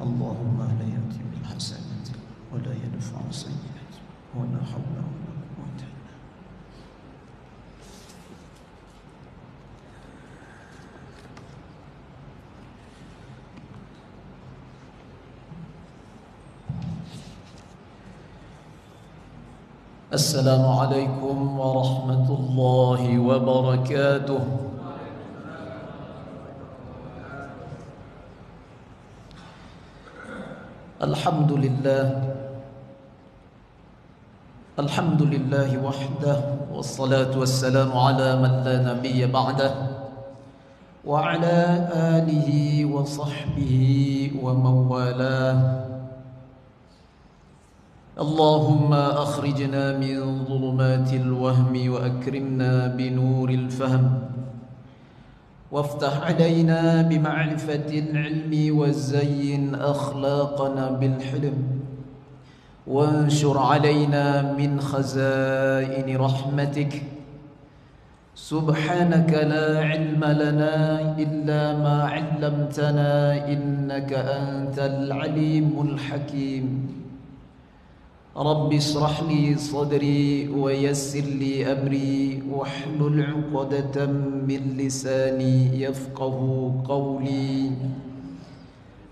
اللهم لا يأتي بالحسنة ولا يدفع السيئة ولا حول ولا قوة إلا بالله. السلام عليكم ورحمة الله وبركاته. الحمد لله وحده والصلاة والسلام على من لا نبي بعده وعلى آله وصحبه ومن والاه. اللهم أخرجنا من ظلمات الوهم وأكرمنا بنور الفهم وافتح علينا بمعرفة العلم وزين أخلاقنا بالحلم وانشر علينا من خزائن رحمتك. سبحانك لا علم لنا إلا ما علمتنا إنك أنت العليم الحكيم. رب اشرح لي صدري ويسر لي أمري واحلل عقدة من لساني يفقه قولي.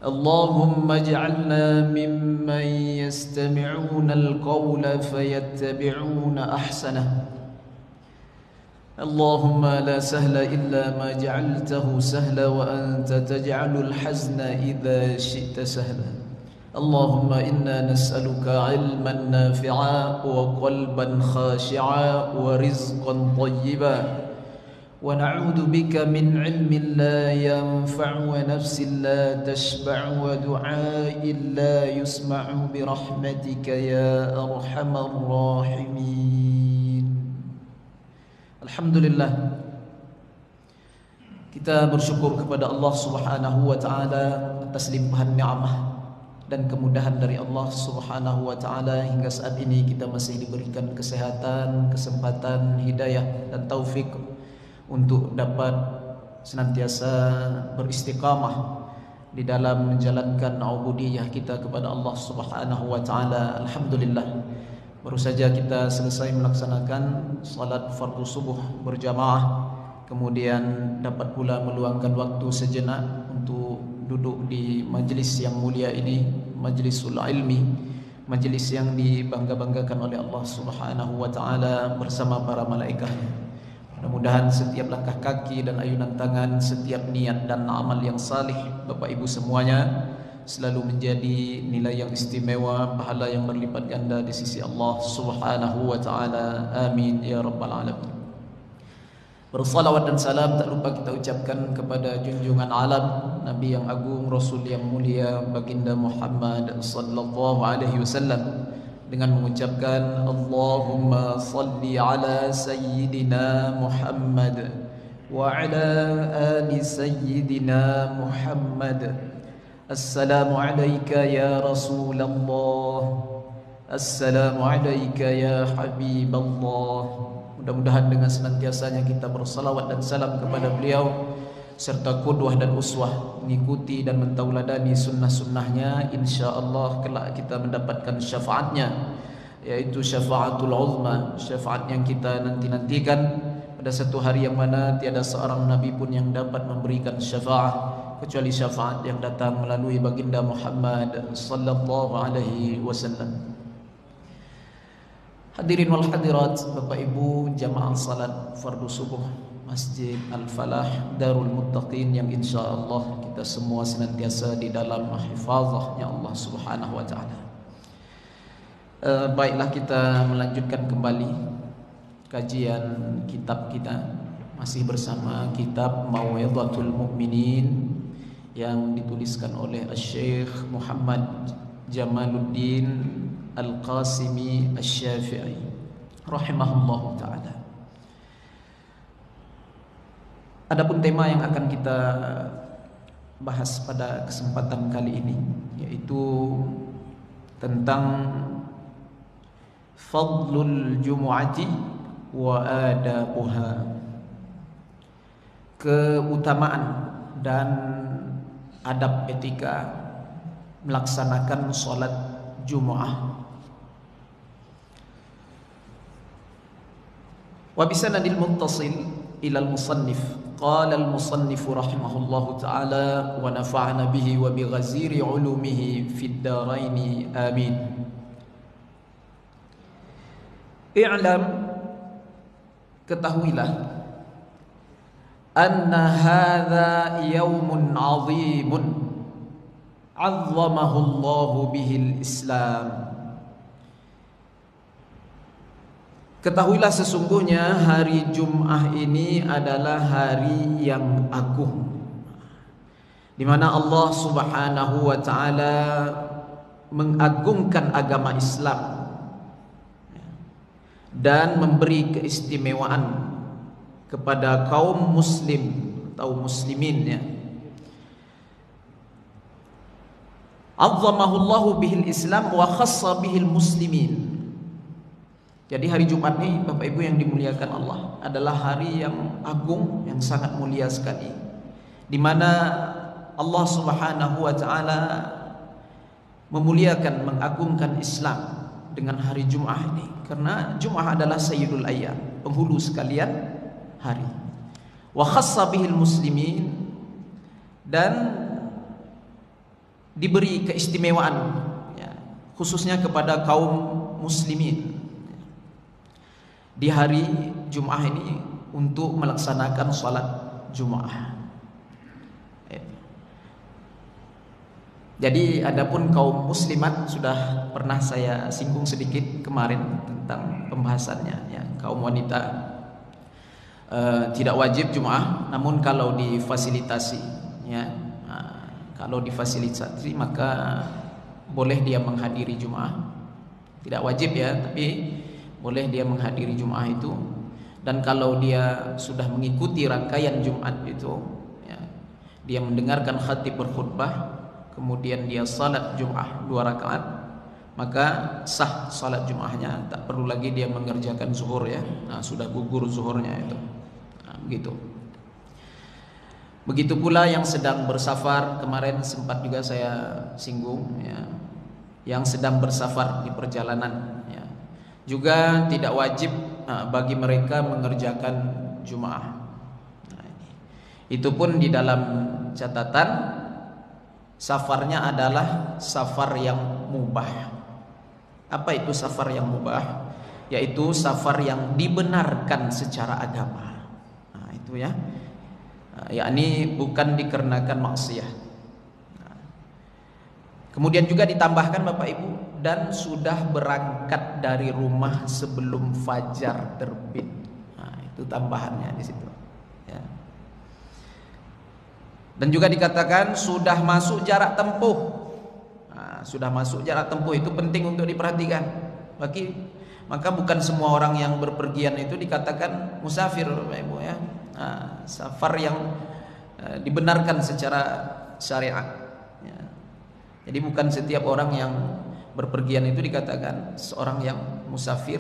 اللهم اجعلنا ممن يستمعون القول فيتبعون أحسنه. اللهم لا سهل إلا ما جعلته سهلا وأنت تجعل الحزن إذا شئت سهلا. اللهم إنا نسألك علما نافعا وقلبا خاشعا ورزقا طيبا ونعوذ بك من علم لا ينفع ونفس لا تشبع ودعاء لا يسمع برحمتك يا أرحم الراحمين. Alhamdulillah, kita bersyukur kepada Allah Subhanahu wa taala atas limpahan ni'mah dan kemudahan dari Allah Subhanahu wa taala hingga saat ini kita masih diberikan kesehatan, kesempatan, hidayah dan taufik untuk dapat senantiasa beristiqamah di dalam menjalankan ubudiyah kita kepada Allah Subhanahu wa taala. Alhamdulillah, baru saja kita selesai melaksanakan salat fardu subuh berjamaah, kemudian dapat pula meluangkan waktu sejenak untuk duduk di majlis yang mulia ini, majlisul ilmi, majlis yang dibangga-banggakan oleh Allah Subhanahu wa taala bersama para malaikatnya. Mudah-mudahan setiap langkah kaki dan ayunan tangan, setiap niat dan amal yang salih Bapak Ibu semuanya selalu menjadi nilai yang istimewa, pahala yang berlipat ganda di sisi Allah Subhanahu wa taala. Amin ya rabbal alamin. Bersalawat dan salam tak lupa kita ucapkan kepada junjungan alam, Nabi yang agung, Rasul yang mulia, Baginda Muhammad sallallahu alaihi wasallam, dengan mengucapkan Allahumma salli ala sayyidina Muhammad wa ala ali sayyidina Muhammad. Assalamu alayka ya Rasulullah, assalamu alayka ya Habiballah. Mudah-mudahan dengan senantiasanya kita bersalawat dan salam kepada beliau serta qudwah dan uswah, mengikuti dan mentauladani sunnah-sunnahnya, insyaAllah kelak kita mendapatkan syafaatnya, yaitu syafaatul uzma, syafaat yang kita nanti-nantikan pada satu hari yang mana tiada seorang nabi pun yang dapat memberikan syafaat kecuali syafaat yang datang melalui baginda Muhammad sallallahu alaihi wasallam. Hadirin wal hadirat, Bapak Ibu jamaah salat fardu subuh Masjid Al-Falah Darul Muttaqin yang insyaAllah kita semua senantiasa di dalam hifazahnya Allah Subhanahu wa ta'ala. Baiklah, kita melanjutkan kembali kajian kitab kita, masih bersama kitab Mau'izatul Mu'minin yang dituliskan oleh Syekh Muhammad Jamaluddin Al-Qasimi Asy-Syafi'i rahimahullahu ta'ala. Adapun tema yang akan kita bahas pada kesempatan kali ini yaitu tentang fadlul jumu'ati wa adabuha, keutamaan dan adab etika melaksanakan sholat Jumu'ah. Wa bisanadil muttasil ila al-musannif qala al-musannif rahimahullahu ta'ala wa nafa'ana bihi wa bi ghaziri ulumihi fid darain amin. I'lam, ketahuilah, anna hadha yawmun 'azimun 'azzamahu Allahu bihil Islam. Ketahuilah sesungguhnya hari Jum'ah ini adalah hari yang agung, di mana Allah Subhanahu wa taala mengagungkan agama Islam dan memberi keistimewaan kepada kaum muslim atau muslimin, ya. Azzamahu Allahu bihil Islam wa khassa bihil muslimin. Jadi hari Jumat ini, Bapak Ibu yang dimuliakan Allah, adalah hari yang agung, yang sangat mulia sekali, di mana Allah Subhanahu wa taala memuliakan, mengagungkan Islam dengan hari Jum'ah ini, karena Jum'ah adalah sayyidul ayyam, penghulu sekalian hari. Wa khassa bihil muslimin, dan diberi keistimewaan, ya, khususnya kepada kaum muslimin di hari Jum'ah ini untuk melaksanakan salat Jum'ah. Jadi adapun kaum muslimat sudah pernah saya singgung sedikit kemarin tentang pembahasannya, ya. Kaum wanita tidak wajib Jum'ah, namun kalau difasilitasi, ya, kalau difasilitasi maka boleh dia menghadiri Jum'ah. Tidak wajib, ya, tapi boleh dia menghadiri Jum'ah itu. Dan kalau dia sudah mengikuti rangkaian Jumat itu, ya, dia mendengarkan khatib berkhutbah, kemudian dia salat Jum'ah 2 rakaat, maka sah salat Jum'ahnya, tak perlu lagi dia mengerjakan zuhur, ya. Nah, sudah gugur zuhurnya itu. Nah, begitu. Begitu pula yang sedang bersafar, kemarin sempat juga saya singgung, ya, yang sedang bersafar di perjalanan, ya, juga tidak wajib bagi mereka mengerjakan Jum'ah. Nah, itu pun di dalam catatan safarnya adalah safar yang mubah. Apa itu safar yang mubah? Yaitu safar yang dibenarkan secara agama. Nah, itu, ya, yakni bukan dikarenakan maksiat. Nah, kemudian juga ditambahkan, Bapak Ibu, dan sudah berangkat dari rumah sebelum fajar terbit. Nah, itu tambahannya di situ, ya. Dan juga dikatakan sudah masuk jarak tempuh. Nah, sudah masuk jarak tempuh itu penting untuk diperhatikan. Maka bukan semua orang yang berpergian itu dikatakan musafir, Bapak Ibu, ya. Nah, safar yang dibenarkan secara syariat, ya. Jadi bukan setiap orang yang berpergian itu dikatakan seorang yang musafir,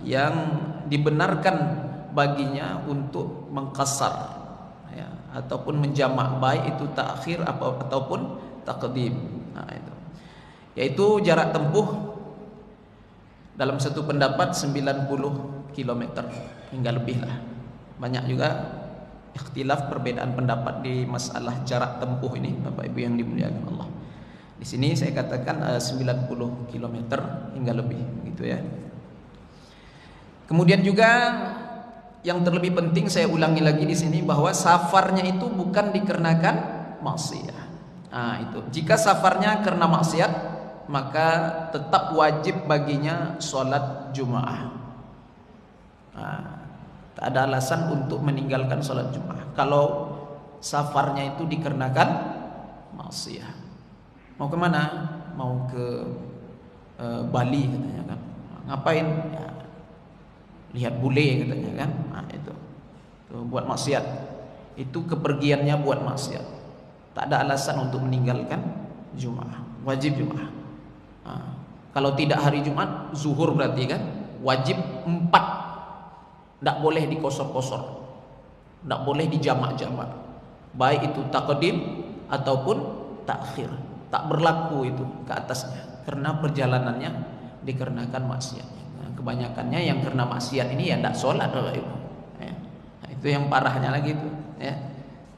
yang dibenarkan baginya untuk mengqasar, ya, ataupun menjamak, baik itu takhir ataupun taqdim. Nah, itu yaitu jarak tempuh dalam satu pendapat 90 km hingga lebih lah. Banyak juga ikhtilaf, perbedaan pendapat di masalah jarak tempuh ini, Bapak Ibu yang dimuliakan Allah. Di sini saya katakan 90 km hingga lebih, gitu, ya. Kemudian juga yang terlebih penting saya ulangi lagi di sini bahwa safarnya itu bukan dikarenakan maksiat. Nah, itu. Jika safarnya karena maksiat, maka tetap wajib baginya sholat Jum'ah. Nah, tak ada alasan untuk meninggalkan sholat Jum'ah kalau safarnya itu dikarenakan maksiat. Mau kemana? Mau ke Bali katanya, kan. Ngapain? Ya, lihat bule katanya, kan. Nah, itu buat maksiat. Itu kepergiannya buat maksiat. Tak ada alasan untuk meninggalkan Jum'ah. Wajib Jum'ah. Nah, kalau tidak hari Jumat, zuhur berarti, kan. Wajib 4. Tidak boleh dikosor-kosor, tidak boleh dijamak-jamak, baik itu taqdim ataupun takhir. tak berlaku itu ke atasnya karena perjalanannya dikarenakan maksiat. Nah, kebanyakannya yang karena maksiat ini ya tidak sholat Bapak Ibu. Ya. Nah, itu yang parahnya lagi itu. Ya.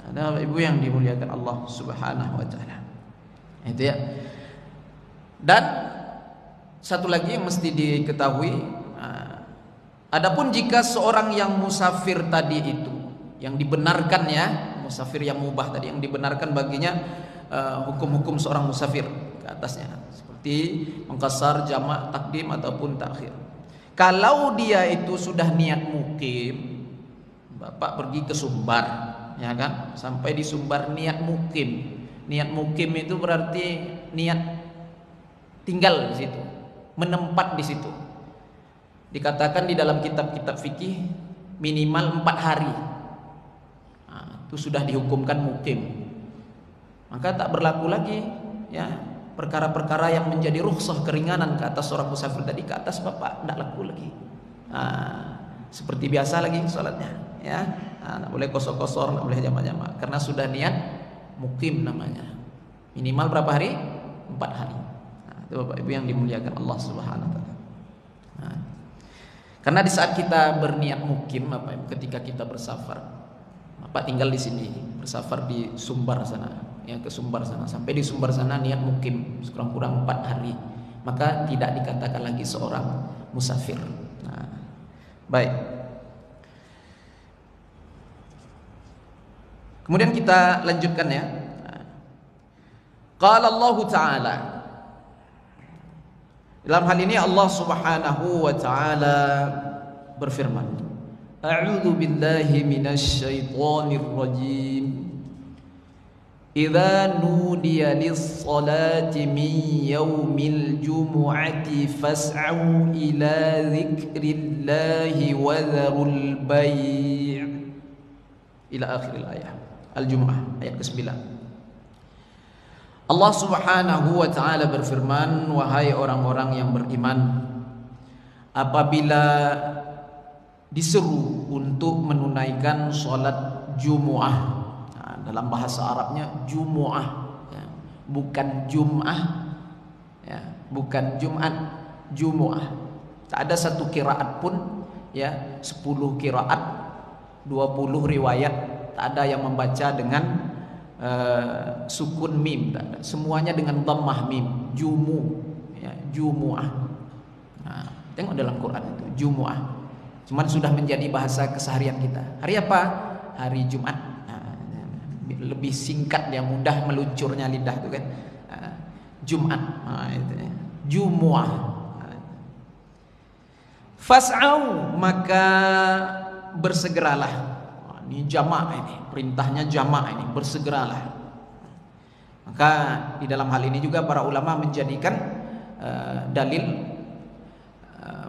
Ada Bapak Ibu yang dimuliakan Allah Subhanahu Wa Taala. Itu ya. Dan satu lagi yang mesti diketahui, adapun jika seorang yang musafir tadi itu yang dibenarkan ya, musafir yang mubah tadi yang dibenarkan baginya hukum-hukum seorang musafir ke atasnya seperti mengqasar, jamak, takdim ataupun takhir. Kalau dia itu sudah niat mukim, Bapak pergi ke Sumbar ya kan, sampai di Sumbar niat mukim. Niat mukim itu berarti niat tinggal di situ, menempat di situ. Dikatakan di dalam kitab-kitab fikih minimal 4 hari. Nah, itu sudah dihukumkan mukim. Maka tak berlaku lagi ya perkara-perkara yang menjadi rukhsah keringanan ke atas orang musafir tadi, ke atas Bapak tidak laku lagi. Nah, seperti biasa lagi salatnya ya. Nah, boleh kosor-kosor, tidak boleh jamak-jamak karena sudah niat mukim namanya. Minimal berapa hari? 4 hari. Itu Bapak Ibu yang dimuliakan Allah Subhanahu Wa Taala. Nah, karena di saat kita berniat mukim, Bapak Ibu, ketika kita bersafar, Bapak tinggal di sini, bersafar di Sumbar sana, ya ke Sumbar sana, sampai di Sumbar sana niat mukim sekurang-kurang 4 hari, maka tidak dikatakan lagi seorang musafir. Nah, baik. Kemudian kita lanjutkan ya. Qala Allah Ta'ala, dalam hal ini Allah Subhanahu wa taala berfirman, A'udzu billahi minasy syaithanir rajim. Idza nudiya lis-salati min yaumil jumu'ati fas'au ila dzikrillahi wa dzarul bai'. Ila akhiril ayat. Al-Jumu'ah ayat ke-9. Allah Subhanahu wa taala berfirman, wahai orang-orang yang beriman, apabila diseru untuk menunaikan sholat Jumu'ah, nah, dalam bahasa Arabnya Jumu'ah ya, bukan Jum'ah ya, bukan Jum'at, Jumu'ah. Tak ada satu qiraat pun ya, 10 qiraat, 20 riwayat, tak ada yang membaca dengan sukun mim, semuanya dengan dhammah mim, jumu ya, Jumu'ah. Nah, tengok dalam Quran itu Jumu'ah. Cuman sudah menjadi bahasa keseharian kita. Hari apa? Hari Jumat. Nah, lebih singkat dia, mudah meluncurnya lidah itu kan. Jumat. Nah, itu ya. Jumu'ah. Fas'au, maka bersegeralah. Ini jamak ini, perintahnya jamak ini, bersegeralah. Maka di dalam hal ini juga para ulama menjadikan dalil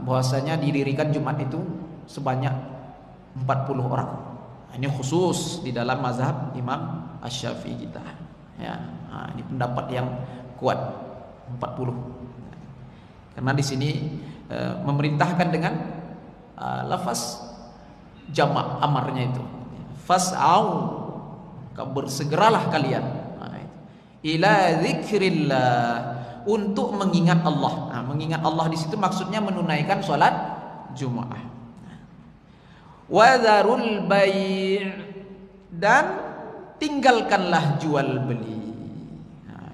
bahwasanya didirikan Jumat itu sebanyak 40 orang. Ini khusus di dalam mazhab Imam Asy-Syafi'i kita. Ya, nah, ini pendapat yang kuat 40. Karena di sini memerintahkan dengan lafaz jamak amarnya itu. Fas'au, bersegeralah kalian ila dzikrillah, untuk mengingat Allah. Nah, mengingat Allah di situ maksudnya menunaikan sholat Jumu'ah. Wa dzarul bai', dan tinggalkanlah jual beli. Nah,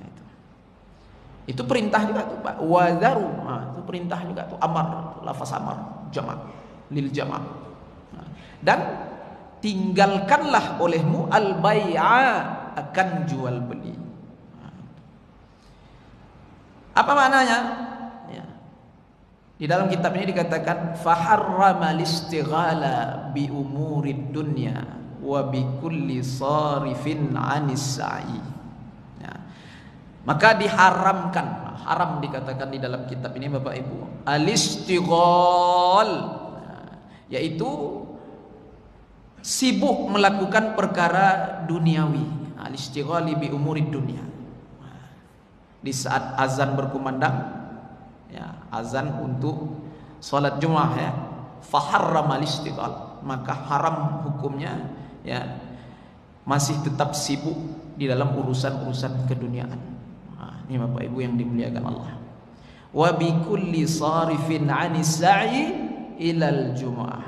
itu perintah juga tuh Pak. Wa dzaru, nah, itu perintah juga tuh, amar, lafaz amar, jamak, lil jamak. Nah, dan tinggalkanlah olehmu al-bai'a, akan jual beli. Apa maknanya? Ya. Di dalam kitab ini dikatakan faharrama listighala bi umurid dunya wa bi kulli sarifin 'anis sa'i. Ya. Maka diharamkan, haram dikatakan di dalam kitab ini Bapak Ibu, al-istighal, yaitu sibuk melakukan perkara duniawi, al-istighali bi umurid dunia. Di saat azan berkumandang ya, azan untuk salat Jumat ya, faharrama al-istighal, maka haram hukumnya ya, masih tetap sibuk di dalam urusan-urusan keduniaan. Nah, Ini Bapak Ibu yang dimuliakan Allah. Wa bi kulli sarifin 'anis sa'i ilal jumu'ah.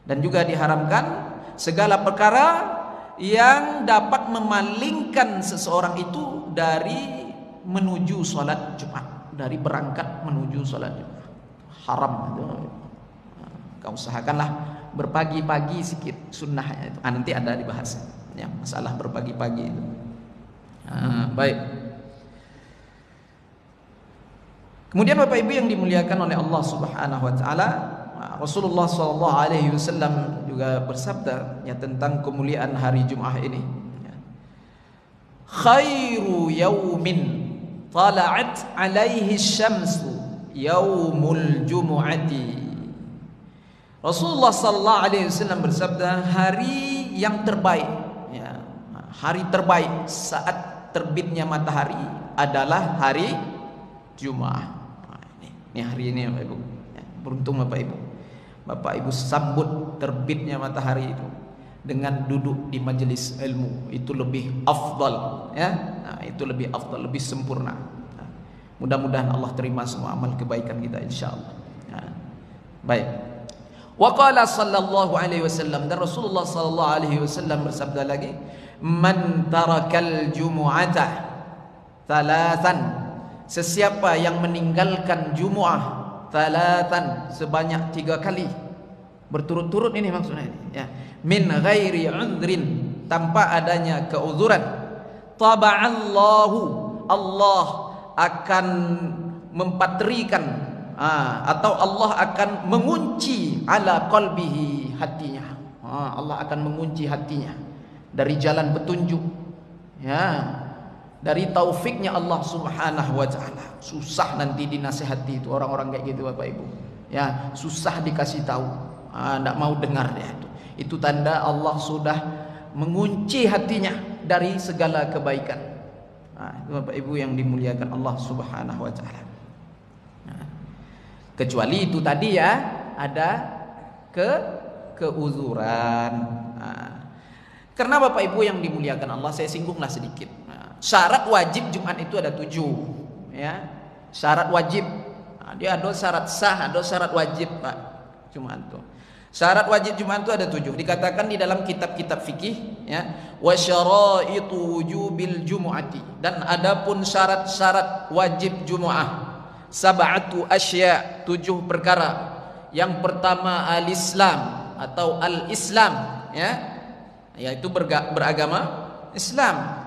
Dan juga diharamkan segala perkara yang dapat memalingkan seseorang itu dari menuju salat Jumat, dari berangkat menuju salat Jumat. Haram itu. Kau usahakanlah berpagi-pagi sedikit sunnahnya itu. Nanti ada dibahas ya masalah berpagi-pagi itu. Baik. Kemudian Bapak Ibu yang dimuliakan oleh Allah Subhanahu wa taala, Rasulullah sallallahu alaihi wasallam juga bersabda ya tentang kemuliaan hari Jumat ini. Khairu yaumin tala'at alaihi syamsu yaumul jumu'ati. Rasulullah sallallahu alaihi wasallam bersabda, hari yang terbaik ya, hari terbaik saat terbitnya matahari adalah hari Jumat. Ini hari ini Bapak Ibu ya, beruntung Bapak Ibu. Bapak Ibu sambut terbitnya matahari itu dengan duduk di majelis ilmu, itu lebih afdal ya. Nah, itu lebih afdal, lebih sempurna. Nah, mudah-mudahan Allah terima semua amal kebaikan kita insyaallah. Nah, baik. Wa qala sallallahu alaihi wasallam, dan Rasulullah sallallahu alaihi wasallam bersabda lagi, man tarakal jumu'ata thalathan, sesiapa yang meninggalkan Jumu'ah thalathan, sebanyak 3 kali berturut-turut, ini maksudnya ini ya, min ghairi udhrin, tanpa adanya keuzuran, taba'allahu, Allah akan mempatrikan atau Allah akan mengunci ala qalbihi, hatinya. Allah akan mengunci hatinya dari jalan petunjuk ya, dari taufiknya Allah Subhanahu wa taala. Susah nanti dinasihati itu orang-orang kayak gitu Bapak Ibu. Ya, susah dikasih tahu. Enggak mau dengar dia itu. Itu tanda Allah sudah mengunci hatinya dari segala kebaikan. Itu Bapak Ibu yang dimuliakan Allah Subhanahu wa taala. Kecuali itu tadi ya, ada keuzuran. Karena Bapak Ibu yang dimuliakan Allah, saya singgunglah sedikit. Syarat wajib Jumat itu ada 7 ya. Syarat wajib. Dia ada syarat sah, ada syarat wajib Pak Jumat itu. Syarat wajib Jumat itu ada 7. Dikatakan di dalam kitab-kitab fikih ya, wa syaraitu wujubil jumu'ati, dan adapun syarat-syarat wajib Jumat sab'atu asya, 7 perkara. Yang pertama al-Islam atau al-Islam ya, yaitu beragama Islam.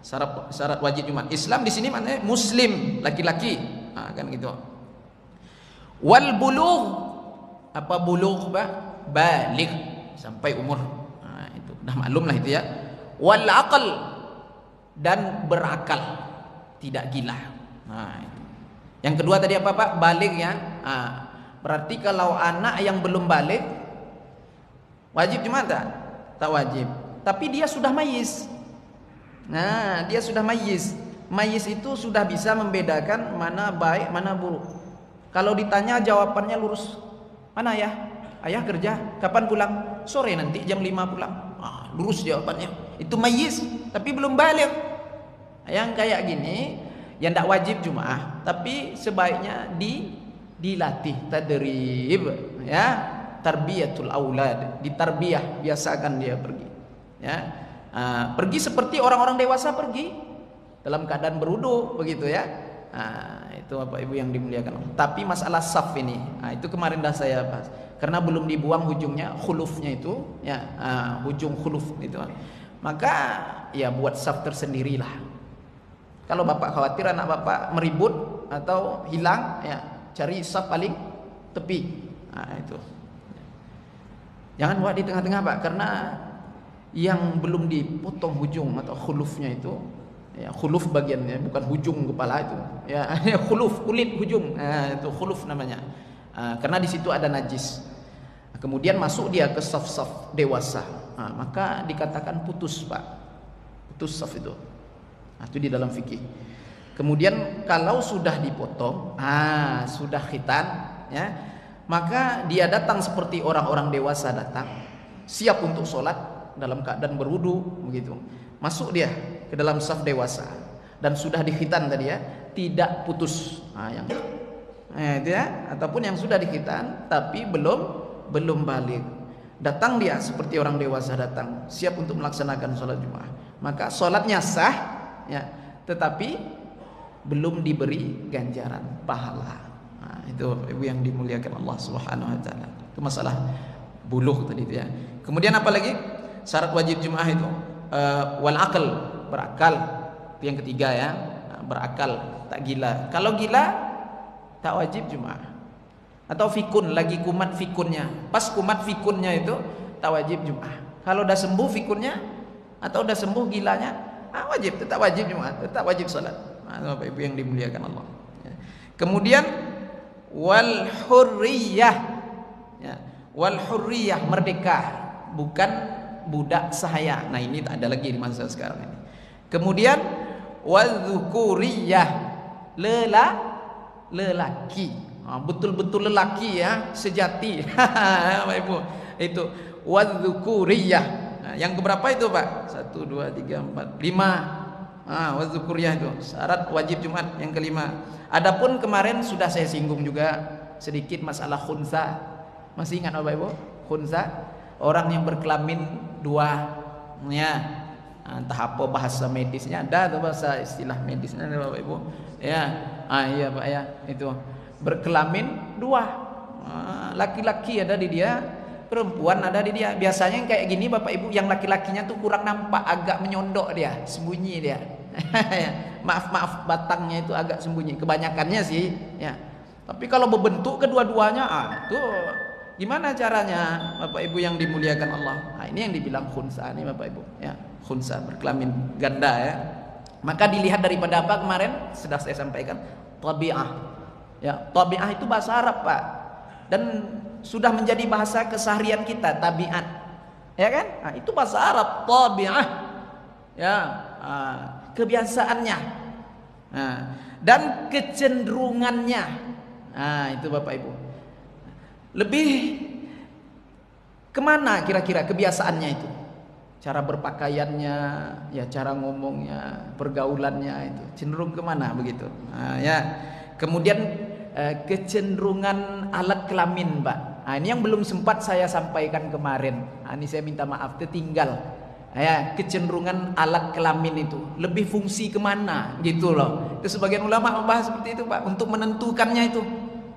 Syarat wajib Jumat. Islam di sini maknanya muslim, laki-laki. Kan gitu. Wal bulugh, apa bulugh Pak? Baligh, sampai umur. Itu dah maklum lah itu ya. Wal aql, dan berakal, tidak gila. Itu. Yang kedua tadi apa Pak? Baligh ya. Berarti kalau anak yang belum baligh wajib Jumat tak? Tak wajib. Tapi dia sudah mayyiz. Nah, dia sudah mayyiz. Mayyiz itu sudah bisa membedakan mana baik, mana buruk. Kalau ditanya jawabannya lurus. Mana ayah? Ayah kerja. Kapan pulang? Sore nanti jam 5 pulang. Lurus jawabannya. Itu mayyiz, tapi belum baligh. Yang kayak gini, yang tidak wajib Jumat, tapi sebaiknya dilatih tadrib ya, tarbiyatul aulad, ditarbiyah, biasakan dia pergi. Ya. Pergi seperti orang-orang dewasa pergi dalam keadaan berwudu begitu ya. Itu Bapak Ibu yang dimuliakan. Tapi masalah saf ini, itu kemarin dah saya bahas. Karena belum dibuang hujungnya, khulufnya itu ya, hujung khuluf itu. Maka ya buat saf tersendirilah. Kalau Bapak khawatir anak Bapak meribut atau hilang, ya cari saf paling tepi. Itu. Jangan buat di tengah-tengah Pak, karena yang belum dipotong hujung atau khulufnya itu ya, khuluf bagiannya, bukan hujung kepala itu ya, khuluf kulit hujung, itu khuluf namanya. Karena di situ ada najis, kemudian masuk dia ke saf-saf dewasa, maka dikatakan putus Pak, putus saf itu. Itu di dalam fikih. Kemudian kalau sudah dipotong, sudah khitan ya, maka dia datang seperti orang-orang dewasa datang, siap untuk sholat dalam keadaan berwudu begitu. Masuk dia ke dalam saf dewasa. dan sudah dikhitan tadi ya, tidak putus. Nah, itu ya, ataupun yang sudah dikhitan tapi belum balik. Datang dia seperti orang dewasa datang, siap untuk melaksanakan sholat Jumat. Maka sholatnya sah ya, tetapi belum diberi ganjaran pahala. Nah, itu ibu yang dimuliakan Allah Subhanahu wa taala. Itu masalah buluh tadi itu ya. Kemudian apa lagi? Syarat wajib Jumat itu wal aql, berakal. Itu yang ketiga ya, berakal, tak gila. Kalau gila tak wajib Jumat. Atau fikun, lagi kumat fikunnya. Pas kumat fikunnya itu tak wajib Jumat. Kalau udah sembuh fikunnya atau udah sembuh gilanya, wajib, tetap wajib Jumat, tetap wajib salat. Bapak Ibu yang dimuliakan Allah. Kemudian wal hurriyah. Ya, wal hurriyah, merdeka, bukan budak sahaya. Nah, ini tak ada lagi di masa sekarang ini. Kemudian wadzukuriyah, lelaki, betul-betul lelaki ya, sejati. Bapak Ibu, itu wadzukuriyah. Nah, yang keberapa itu Pak? 1, 2, 3, 4, 5. Wadzukuriyah itu syarat wajib Jumat yang kelima. Adapun kemarin sudah saya singgung juga sedikit masalah khunsa. Masih ingat Bapak Ibu? Khunsa, orang yang berkelamin dua ya. Entah apa bahasa medisnya, ada atau bahasa istilah medisnya Bapak Ibu ya. Iya Pak ya, itu berkelamin dua, laki-laki ada di dia, perempuan ada di dia. Biasanya yang kayak gini Bapak Ibu, yang laki-lakinya tuh kurang nampak, agak menyondok dia, sembunyi dia. Maaf batangnya itu agak sembunyi, kebanyakannya sih ya. Tapi kalau berbentuk kedua-duanya, itu gimana caranya Bapak Ibu yang dimuliakan Allah? Ini yang dibilang khunsa nih Bapak Ibu ya. Khunsa, berkelamin ganda ya. Maka dilihat daripada apa kemarin sudah saya sampaikan, tabi'ah ya. Tabi'ah itu bahasa Arab Pak, dan sudah menjadi bahasa keseharian kita, tabiat ya kan. Itu bahasa Arab, tabi'ah ya, kebiasaannya dan kecenderungannya. Itu Bapak Ibu, lebih kemana kira-kira kebiasaannya itu? Cara berpakaiannya, ya cara ngomongnya, pergaulannya itu cenderung kemana begitu? Ya. Kemudian kecenderungan alat kelamin, Pak. Ini yang belum sempat saya sampaikan kemarin. Ini saya minta maaf, tertinggal. Ya, kecenderungan alat kelamin itu lebih fungsi kemana gitu loh. Itu sebagian ulama membahas seperti itu, Pak, untuk menentukannya itu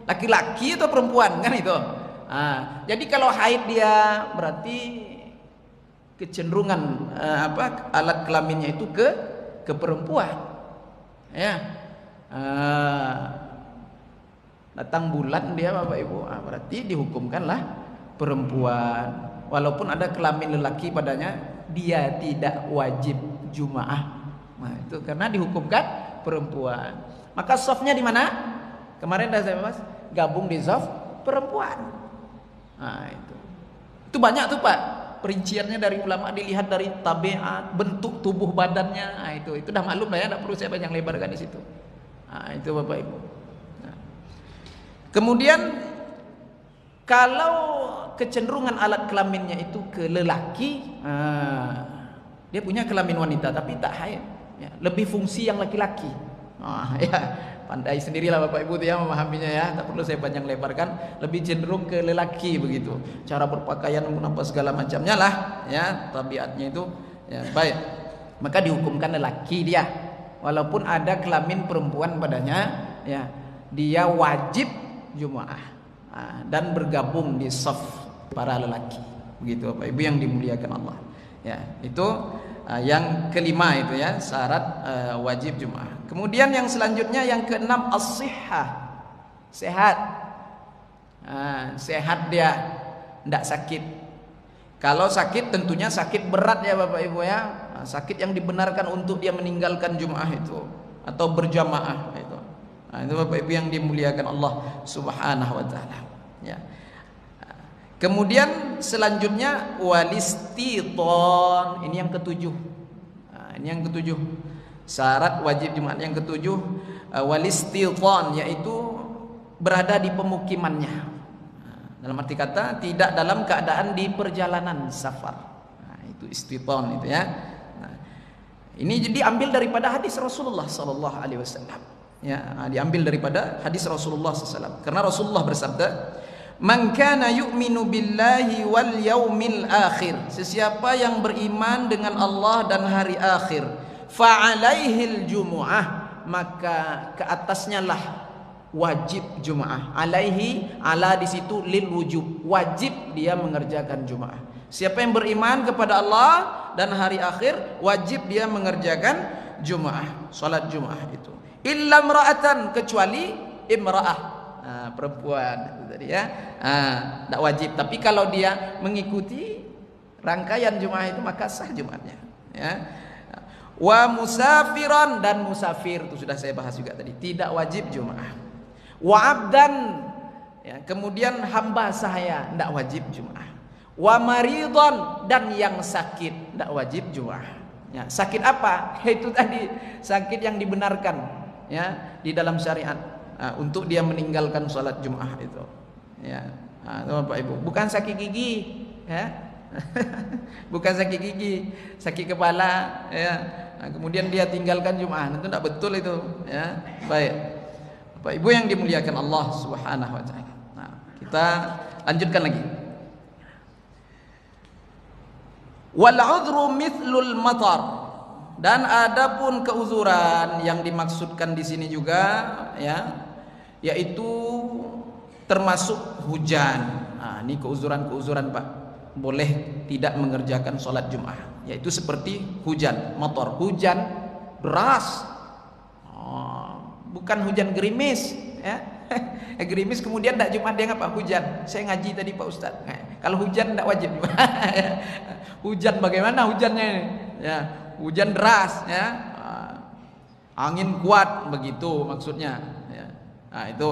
laki-laki atau perempuan kan itu. Jadi kalau haid dia berarti kecenderungan alat kelaminnya itu ke perempuan ya. Datang bulan dia Bapak Ibu, berarti dihukumkanlah perempuan. Walaupun ada kelamin lelaki padanya, dia tidak wajib Jumaah. Itu karena dihukumkan perempuan. Maka softnya di mana? Kemarin dah saya bahas, gabung di soft perempuan. Itu banyak tuh Pak. Perinciannya dari ulama, dilihat dari tabiat, bentuk tubuh badannya. Itu dah maklum lah ya, tidak perlu saya banyak lebarkan di situ. Itu Bapak Ibu. Kemudian kalau kecenderungan alat kelaminnya itu ke lelaki, dia punya kelamin wanita tapi tak haid ya, lebih fungsi yang laki-laki. Ya, pandai sendirilah Bapak Ibu ya memahaminya ya, tak perlu saya panjang lebarkan. Lebih cenderung ke lelaki begitu, cara berpakaian apa segala macamnya lah ya, tabiatnya itu ya, baik. Maka dihukumkan lelaki dia, walaupun ada kelamin perempuan padanya ya, dia wajib Jumaah dan bergabung di saf para lelaki begitu Bapak Ibu yang dimuliakan Allah ya. Itu yang kelima itu ya, syarat wajib Jumaah. Kemudian yang selanjutnya yang keenam, as-sihhah, sehat. Sehat dia, tidak sakit. Kalau sakit tentunya sakit berat ya Bapak Ibu ya, sakit yang dibenarkan untuk dia meninggalkan Jumaah itu atau berjamaah itu. Itu Bapak Ibu yang dimuliakan Allah Subhanahu wa taala ya. Kemudian selanjutnya walistiton, ini yang ketujuh. Ini yang ketujuh, syarat wajib Jumat yang ketujuh, walistiton, yaitu berada di pemukimannya. Dalam arti kata tidak dalam keadaan di perjalanan safar. Itu istiton itu ya. Ini diambil daripada hadis Rasulullah sallallahu alaihi wasallam. Ya, diambil daripada hadis Rasulullah SAW. Karena Rasulullah bersabda, "Man kana yu'minu billahi wal yaumil akhir." Sesiapa yang beriman dengan Allah dan hari akhir, fa alaihil jumu'ah, maka ke atasnya lah wajib Jumaah. Alaihi, ala di situ lil wujub, wajib dia mengerjakan Jumaah. Siapa yang beriman kepada Allah dan hari akhir, wajib dia mengerjakan Jumaah, salat Jumaah itu. Illa imra'atan, kecuali imra'ah, perempuan tadi ya, tidak wajib. Tapi kalau dia mengikuti rangkaian Jumaah itu maka sah Jumatnya. Ya. Wa musafiran, dan musafir itu sudah saya bahas juga tadi, tidak wajib Jumaah. Wa abdan, ya, kemudian hamba sahaya tidak wajib Jumaah. Wa maridon, dan yang sakit tidak wajib Jumaah. Ya, sakit apa? Itu tadi sakit yang dibenarkan ya di dalam syariat untuk dia meninggalkan sholat Jumaah itu. Ya, Bapak Ibu, bukan sakit gigi, ya, bukan sakit gigi, sakit kepala, ya. Kemudian dia tinggalkan Jumaah, itu tidak betul itu. Ya, baik, Bapak Ibu yang dimuliakan Allah Subhanahu Wa Taala. Nah, kita lanjutkan lagi. Wal udhru mithlul matar. Dan adapun keuzuran yang dimaksudkan di sini juga ya, yaitu termasuk hujan. Nah, ini keuzuran Pak, boleh tidak mengerjakan sholat Jumaah, yaitu seperti hujan, matar, hujan deras, bukan hujan gerimis ya. Gerimis kemudian tidak Jumat, dia ngapa? Hujan. Saya ngaji tadi Pak Ustaz. Kalau hujan tidak wajib. Hujan bagaimana hujannya ini? Ya, hujan deras ya, angin kuat, begitu maksudnya ya. Nah, itu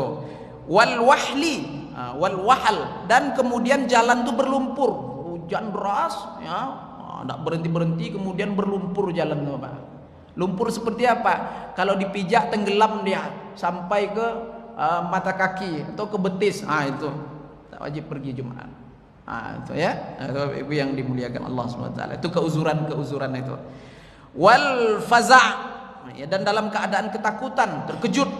wal wahli, wal wahal, dan kemudian jalan itu berlumpur, hujan deras ya, tidak berhenti kemudian berlumpur jalan itu Pak. Lumpur seperti apa? Kalau dipijak tenggelam dia sampai ke mata kaki atau ke betis, itu tak wajib pergi Jumat. Itu ya, Ibu yang dimuliakan Allah SWT, itu keuzuran itu. Wal faza', ya, dan dalam keadaan ketakutan, terkejut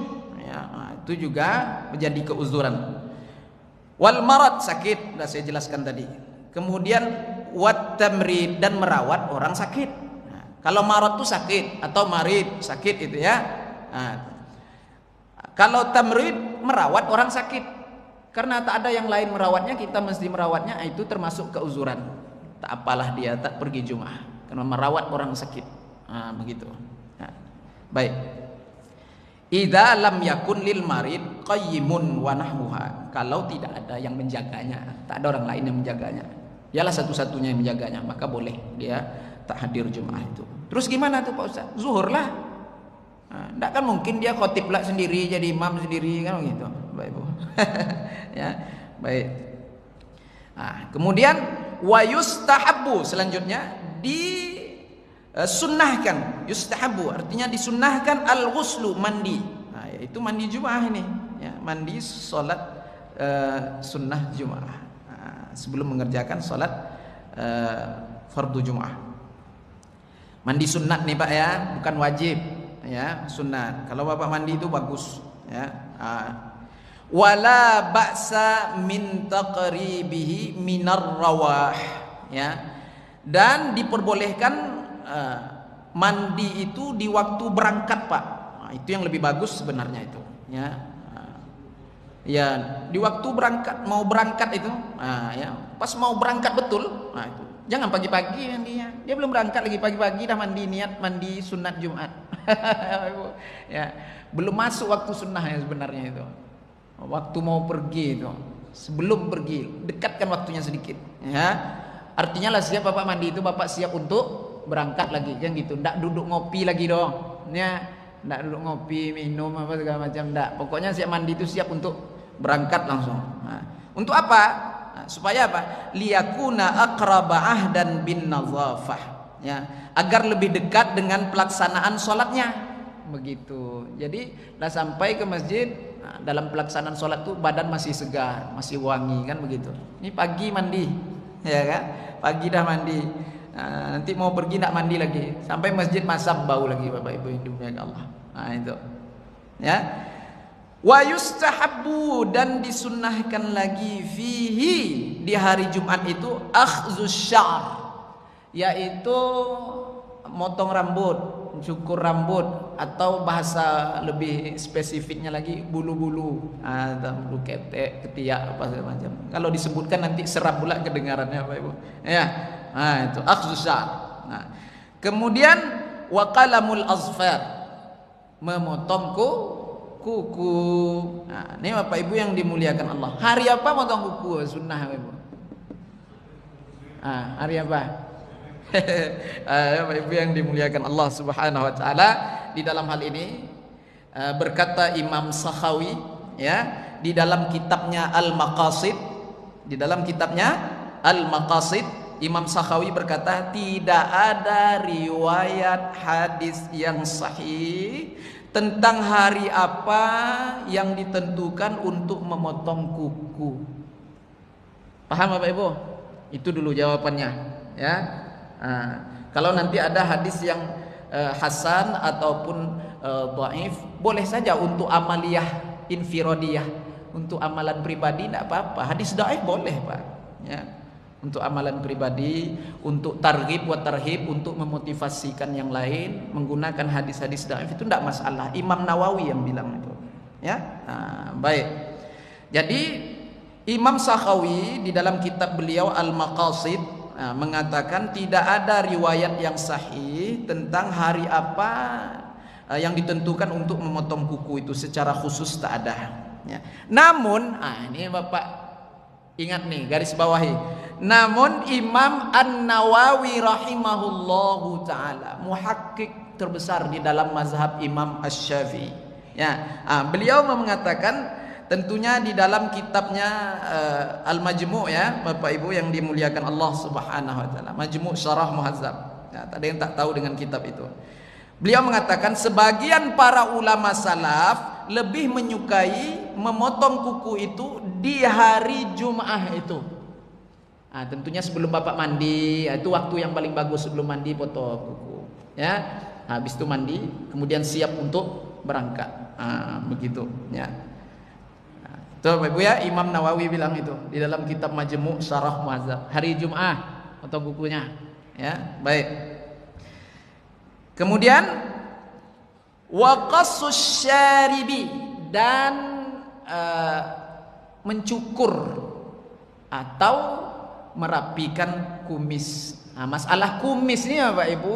ya, itu juga menjadi keuzuran. Wal marad, sakit, sudah saya jelaskan tadi. Kemudian wat tamrid, dan merawat orang sakit. Kalau marad itu sakit, atau marid sakit itu ya. Kalau tamrid, merawat orang sakit, karena tak ada yang lain merawatnya, kita mesti merawatnya, itu termasuk keuzuran. Tak apalah dia tak pergi Jumaah karena merawat orang sakit. Begitu. Baik. Idza lam yakun lil marid qayyimun wa nahmuha, kalau tidak ada yang menjaganya, tak ada orang lain yang menjaganya, dialah satu-satunya yang menjaganya, maka boleh dia tak hadir Jumaah itu. Terus gimana tuh Pak Ustaz? Zuhur lah. Tidak kan mungkin dia khotib lah sendiri, jadi imam sendiri kan gitu, Baik Bu. Ya, baik. Kemudian wa yustahabbu, selanjutnya disunnahkan. Yustahabbu artinya disunnahkan al-ghuslu, mandi. Yaitu mandi Jumaah ini, ya, mandi sholat sunnah Jumaah sebelum mengerjakan sholat fardu Jumaah. Mandi sunat nih Pak ya, bukan wajib. Ya, sunat. Kalau Bapak mandi itu bagus ya. Wala ba'sa min taqribihi minar rawah, ya. Dan diperbolehkan mandi itu di waktu berangkat Pak. Itu yang lebih bagus sebenarnya itu ya. Ya, di waktu berangkat, mau berangkat itu ya, pas mau berangkat betul, itu jangan pagi-pagi mandinya. Dia belum berangkat lagi, pagi-pagi dah mandi, niat mandi sunat Jumat. Ya, belum masuk waktu sunnahnya sebenarnya itu. Waktu mau pergi itu, sebelum pergi, dekatkan waktunya sedikit. Ya, artinya lah siap Bapak mandi itu, Bapak siap untuk berangkat lagi, kan gitu. Ndak duduk ngopi lagi dong. Ya, ndak duduk ngopi, minum apa segala macam, ndak. Pokoknya siap mandi itu siap untuk berangkat langsung. Untuk apa? Supaya apa? Liyakuna aqraba ahdan bin nazafah. Ya, agar lebih dekat dengan pelaksanaan sholatnya, begitu. Jadi dah sampai ke masjid, dalam pelaksanaan sholat tuh badan masih segar, masih wangi, kan begitu. Ini pagi mandi, ya kan? Pagi dah mandi, Nanti mau pergi nak mandi lagi, sampai masjid masam bau lagi, Bapak Ibu yang dimuliakan Allah. Nah itu, ya. Wa yustahabbu, dan disunnahkan lagi fihi, di hari Jumat itu, akhzus syar, yaitu motong rambut, cukur rambut, atau bahasa lebih spesifiknya lagi bulu-bulu, atau bulu ketek, ketiak, apa segala macam. Kalau disebutkan nanti seram pula kedengarannya, Bapak Ibu. Ya, nah itu akhzus syar. Nah, kemudian wa qalamul azfar, memotong kuku. Nah, ini Bapak Ibu yang dimuliakan Allah. Hari apa motong kuku? Sunnah, Bapak Ibu. Hari apa? Bapak Ibu yang dimuliakan Allah Subhanahu wa taala, di dalam hal ini berkata Imam Sakhawi, ya, di dalam kitabnya Al-Maqasid, Imam Sakhawi berkata, tidak ada riwayat hadis yang sahih tentang hari apa yang ditentukan untuk memotong kuku. Paham Bapak Ibu? Itu dulu jawabannya, ya. Kalau nanti ada hadis yang hasan ataupun dhaif, boleh saja untuk amaliyah infiradiyah, untuk amalan pribadi tidak apa-apa. Hadis dhaif boleh, Pak, ya. Untuk amalan pribadi, untuk targhib wa tarhib, untuk memotivasikan yang lain, menggunakan hadis-hadis dhaif itu tidak masalah. Imam Nawawi yang bilang itu, ya. Baik. Jadi Imam Sakhawi di dalam kitab beliau Al-Maqasid mengatakan tidak ada riwayat yang sahih tentang hari apa yang ditentukan untuk memotong kuku itu secara khusus, tak ada, ya. Namun ini Bapak ingat nih, garis bawahi, namun Imam An-Nawawi rahimahullahu taala, muhakkik terbesar di dalam mazhab Imam Asy-Syafi'i, ya, beliau mengatakan, tentunya di dalam kitabnya Al-Majmu', ya Bapak Ibu yang dimuliakan Allah Subhanahu wa taala, Majmu' Syarah Muhazzab, ya, tak ada yang tak tahu dengan kitab itu. Beliau mengatakan sebagian para ulama salaf lebih menyukai memotong kuku itu di hari Jumat itu. Tentunya sebelum Bapak mandi, itu waktu yang paling bagus, sebelum mandi potong kuku, ya. Habis itu mandi, kemudian siap untuk berangkat, begitu, ya. Tuh Bapak Ibu, ya, Imam Nawawi bilang itu di dalam kitab Majmu' Syarah Muhazzab, hari Jumat potong kukunya, ya. Baik. Kemudian wa qassus syaribi, dan mencukur atau merapikan kumis. Masalah kumis ini Bapak Ibu,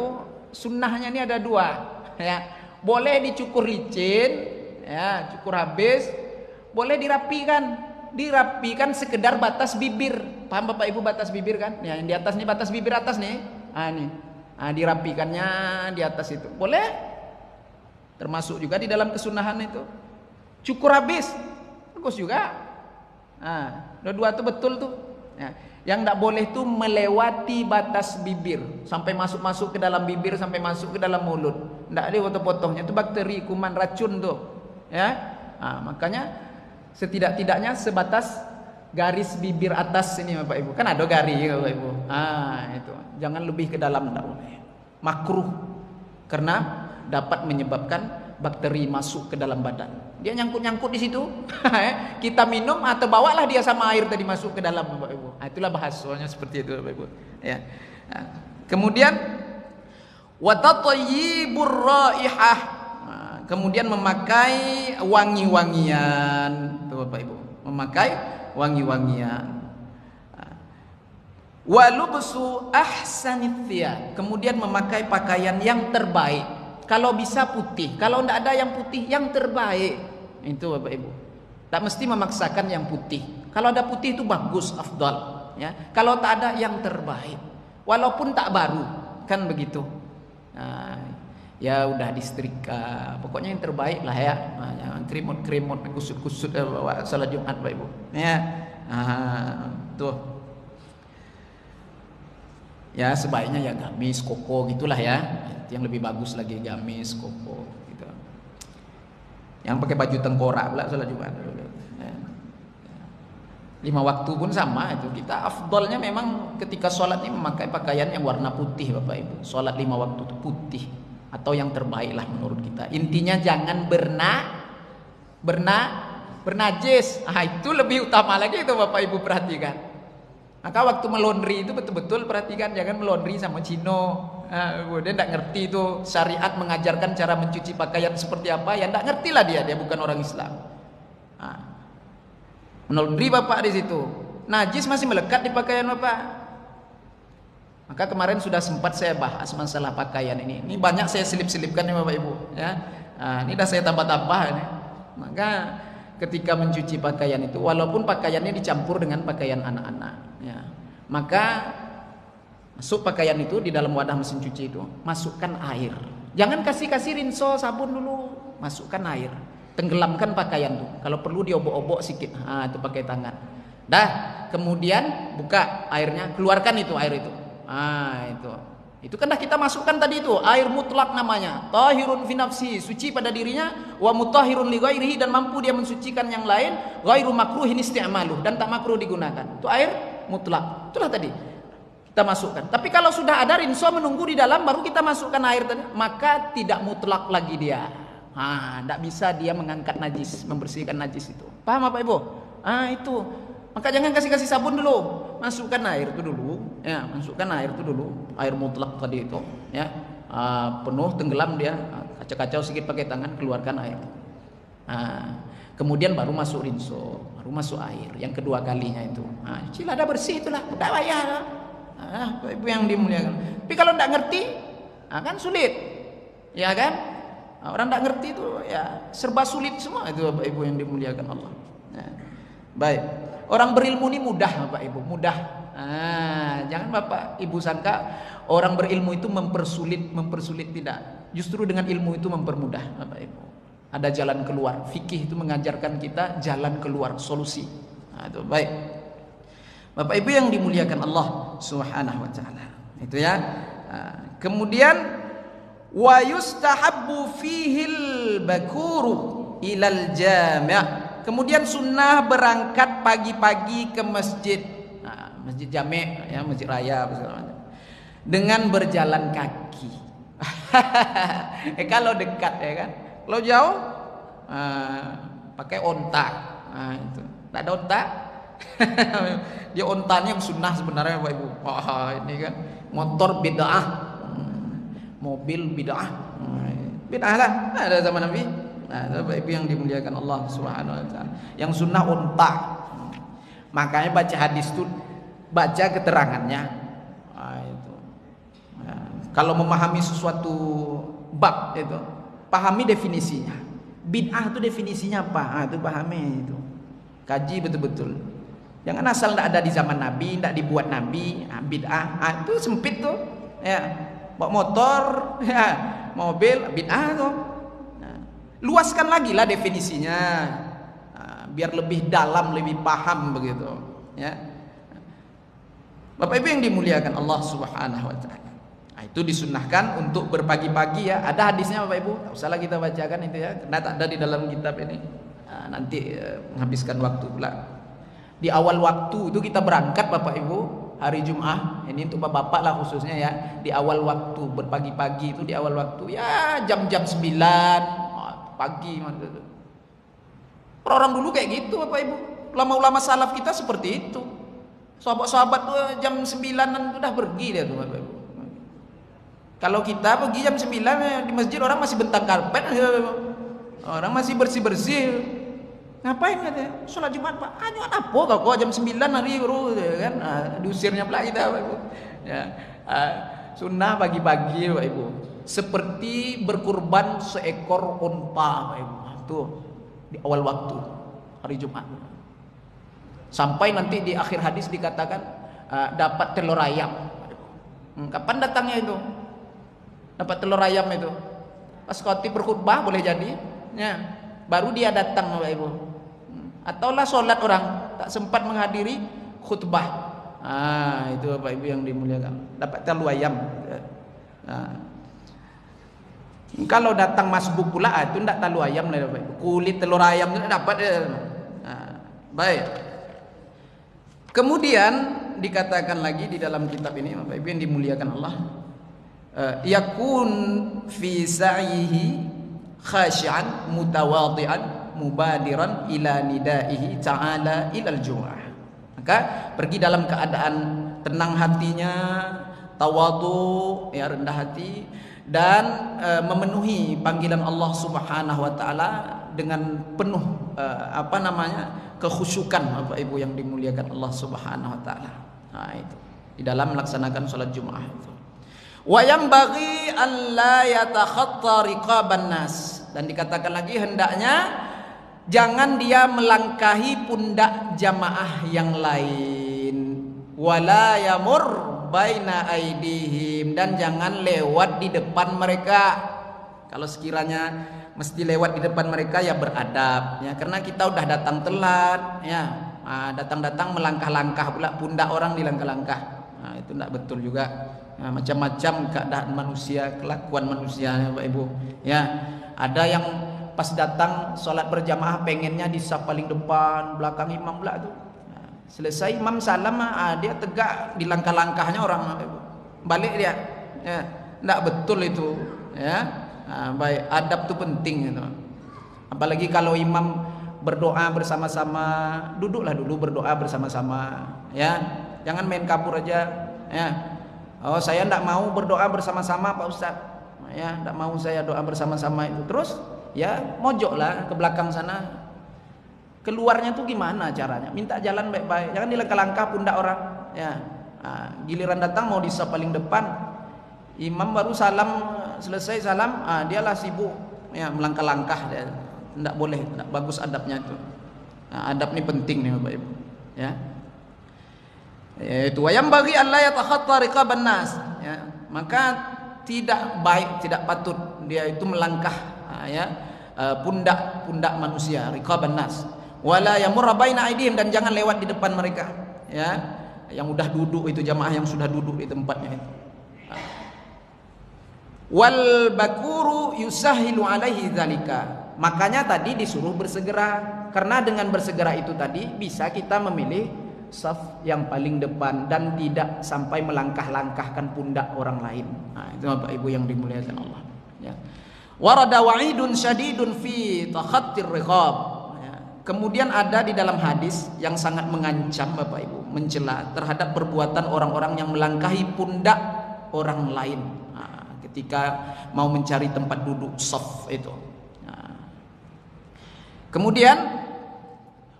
sunnahnya ini ada dua, ya. Boleh dicukur licin, ya, cukur habis, boleh dirapikan sekedar batas bibir. Paham Bapak Ibu batas bibir kan? Ya, yang di atas nih, batas bibir atas nih. Nih. Dirapikannya di atas itu. Boleh. Termasuk juga di dalam kesunahan itu. Cukur habis, bagus juga. Dua-dua itu betul tuh. Ya. Yang tidak boleh tuh melewati batas bibir, sampai masuk ke dalam bibir, sampai masuk ke dalam mulut. Tidak ada potong-potongnya, itu bakteri, kuman, racun tuh. Ya. Makanya setidak-tidaknya sebatas garis bibir atas ini Bapak Ibu, kan ada garis Bapak Ibu. Itu jangan lebih ke dalam, tidak boleh. Makruh, karena dapat menyebabkan bakteri masuk ke dalam badan. Dia nyangkut-nyangkut di situ. Kita minum atau bawalah dia sama air tadi masuk ke dalam Bapak Ibu. Itulah bahasanya seperti itu Bapak Ibu, ya. Kemudian wa tatayyibur raihah, kemudian memakai wangi-wangian, tuh Bapak Ibu, memakai wangi-wangian. Wa lubsu ahsanith thiyab, kemudian memakai pakaian yang terbaik. Kalau bisa putih, kalau tidak ada yang putih, yang terbaik. Itu Bapak Ibu. Tak mesti memaksakan yang putih. Kalau ada putih itu bagus, afdal, ya. Kalau tak ada, yang terbaik. Walaupun tak baru, kan begitu. Ya udah disetrika, pokoknya yang terbaik lah, ya. Jangan krimot-krimot, kusut-kusut bawa salat Jumat Bapak Ibu, ya. Tuh. Ya sebaiknya ya gamis, koko gitulah, ya. Yang lebih bagus lagi gamis, koko gitu. Yang pakai baju tengkorak pula salat Jumat. 5 waktu pun sama itu. Kita afdolnya memang ketika sholat ini memakai pakaian yang warna putih Bapak Ibu. Sholat 5 waktu itu putih atau yang terbaik lah menurut kita. Intinya jangan bernajis. Itu lebih utama lagi itu Bapak Ibu perhatikan. Maka waktu melondri itu betul-betul perhatikan, jangan melondri sama Cino. Dia tidak ngerti itu syariat mengajarkan cara mencuci pakaian seperti apa, ya tidak ngerti lah dia bukan orang Islam. Melondri Bapak di situ, najis masih melekat di pakaian Bapak. Maka kemarin sudah sempat saya bahas masalah pakaian ini. Ini banyak saya selip-selipkan nih Bapak Ibu, ya. Ini dah saya tambah-tambah ini. Maka ketika mencuci pakaian itu, walaupun pakaiannya dicampur dengan pakaian anak-anak, ya, maka masuk pakaian itu di dalam wadah mesin cuci itu, masukkan air. Jangan kasih rinso sabun dulu, masukkan air, tenggelamkan pakaian tuh. Kalau perlu diobok-obok sedikit, itu pakai tangan. Dah, kemudian buka airnya, keluarkan itu air itu. Itu kan dah kita masukkan tadi itu air mutlak namanya, tahirun fi nafsi, suci pada dirinya, wa mutahhirun li ghairihi, dan mampu dia mensucikan yang lain, ghairu makruhin isti'maluh, dan tak makruh digunakan. Itu air mutlak. Itulah tadi kita masukkan. Tapi kalau sudah ada rinso menunggu di dalam baru kita masukkan air tadi, maka tidak mutlak lagi dia. Tidak bisa dia mengangkat najis, membersihkan najis itu. Paham Bapak Ibu? Itu. Maka jangan kasih sabun dulu, masukkan air itu dulu, ya, masukkan air itu dulu, air mutlak tadi itu, ya, penuh tenggelam dia, kacau-kacau sedikit pakai tangan, keluarkan air. Kemudian baru masuk rinso, baru masuk air, yang kedua kalinya itu, cilada bersih itulah, tidak payah, Ibu yang dimuliakan. Tapi kalau tidak ngerti, kan sulit, ya kan? Orang tidak ngerti itu, ya serba sulit semua itu Bapak Ibu yang dimuliakan Allah. Ya. Baik. Orang berilmu ini mudah Bapak Ibu, mudah. Jangan Bapak Ibu sangka orang berilmu itu mempersulit tidak. Justru dengan ilmu itu mempermudah Bapak Ibu. Ada jalan keluar. Fikih itu mengajarkan kita jalan keluar, solusi. Itu baik. Bapak Ibu yang dimuliakan Allah Subhanahu wa taala. Itu ya. Kemudian wa yustahabbu fihil bakuru ilal jami'. Kemudian sunnah berangkat pagi-pagi ke masjid, masjid jami', ya, masjid raya, dengan berjalan kaki. Kalau dekat ya kan, kalau jauh pakai onta. Itu tidak ada onta. Dia ontanya sunnah sebenarnya Bapak Ibu. Ini kan motor bid'ah, mobil bid'ah, bid'ah lah, ada zaman Nabi. Bapak Ibu yang dimuliakan Allah Subhanahu wa taala. Yang sunnah unta. Makanya baca hadis itu baca keterangannya. Itu. Kalau memahami sesuatu bab itu, pahami definisinya. Bid'ah itu definisinya apa? Itu pahami itu. Kaji betul-betul. Jangan asal tidak ada di zaman Nabi, tidak dibuat Nabi, bid'ah. Itu sempit tuh. Ya. Bawa motor, ya, mobil, bid'ah tuh. Luaskan lagi lah definisinya, biar lebih dalam, lebih paham begitu, ya. Bapak Ibu yang dimuliakan Allah Subhanahu wa taala. Itu disunnahkan untuk berpagi-pagi ya. Ada hadisnya Bapak Ibu, tak usahlah kita bacakan itu ya, karena tak ada di dalam kitab ini. Nanti menghabiskan waktu pula. Di awal waktu itu kita berangkat Bapak Ibu hari Jumat. Ini untuk bapak-bapak lah khususnya ya. Di awal waktu berpagi-pagi itu di awal waktu ya jam-jam 9 pagi. Orang dulu kayak gitu Bapak Ibu. Ulama-ulama salaf kita seperti itu. Sahabat-sahabat tuh jam 9-an sudah pergi dia tuh Bapak Ibu. Kalau kita pergi jam 9 di masjid orang masih bentang karpet, orang masih bersih-bersih. Ngapain katanya? Sholat Jumat Pak. Jumat apa kau jam 9 hari baru kan? Diusirnya pula kita Bapak Ibu. Ya. Sunnah pagi-pagi Bapak Ibu. Seperti berkurban seekor unta Bapak Ibu. Tuh di awal waktu hari Jumat. Sampai nanti di akhir hadis dikatakan dapat telur ayam. Kapan datangnya itu? Dapat telur ayam itu. Pas khotib berkhutbah boleh jadi. Ya, baru dia datang Bapak Ibu. Ataulah sholat orang tak sempat menghadiri khutbah. Itu Bapak Ibu yang dimuliakan. Dapat telur ayam. Kalau datang masbuk pula itu tidak telur ayam lah Bapak Ibu. Kulit telur ayam itu dapat. Baik. Kemudian dikatakan lagi di dalam kitab ini, Bapak Ibu yang dimuliakan Allah, yakun fi sa'ihi khashi'an mutawadhi'an mubadiran ila nidaihi ta'ala ilal jum'ah. Maka pergi dalam keadaan tenang hatinya, tawadhu, ya rendah hati, dan memenuhi panggilan Allah Subhanahu wa taala dengan penuh kekhusyukan, Bapak Ibu yang dimuliakan Allah Subhanahu wa taala. Nah, itu di dalam melaksanakan salat Jumat itu. Wa yanbaghi alla yatakhatta riqaban nas, dan dikatakan lagi hendaknya jangan dia melangkahi pundak jamaah yang lain. Wala yamur baina aidihim, dan jangan lewat di depan mereka. Kalau sekiranya mesti lewat di depan mereka, ya beradab ya, karena kita udah datang telat ya. Datang-datang melangkah-langkah pula pundak orang dilangkah-langkah. Itu tidak betul juga. Macam-macam keadaan manusia, kelakuan manusia, Bapak Ibu ya. Ada yang pas datang sholat berjamaah pengennya di saf paling depan, belakang imam pula tuh. Selesai imam salam, dia tegak di langkah-langkahnya orang, balik dia ya. Tidak betul itu ya. Baik, adab itu penting gitu. Apalagi kalau imam berdoa bersama-sama, duduklah dulu berdoa bersama-sama ya. Jangan main kabur aja ya. Oh, saya tidak mau berdoa bersama-sama Pak Ustaz ya, tidak mau saya doa bersama-sama itu. Terus ya mojoklah ke belakang sana. Keluarnya tuh gimana caranya? Minta jalan baik-baik, jangan dilangkah-langkah pundak orang ya. Giliran datang mau di saf paling depan, imam baru salam, selesai salam, dialah sibuk ya melangkah-langkah dia. Tidak boleh, tidak bagus adabnya itu. Adab ini penting nih Bapak Ibu ya. Yaitu wayam bagi Allah yatakhatta riqaban nas ya. Maka tidak baik, tidak patut dia itu melangkah pundak-pundak manusia, riqaban nas. Wala yamurra baina aidihim, dan jangan lewat di depan mereka ya. Yang udah duduk itu, jamaah yang sudah duduk di tempatnya itu. Wal bakuru yusahilu alaihi dzalika. Makanya tadi disuruh bersegera, karena dengan bersegera itu tadi bisa kita memilih saf yang paling depan dan tidak sampai melangkah-langkahkan pundak orang lain. Itu Bapak Ibu yang dimuliakan Allah ya. Warada wa'idun syadidun fi takhattir riqab ya. Kemudian ada di dalam hadis yang sangat mengancam Bapak Ibu, mencela terhadap perbuatan orang-orang yang melangkahi pundak orang lain ketika mau mencari tempat duduk saf itu. Kemudian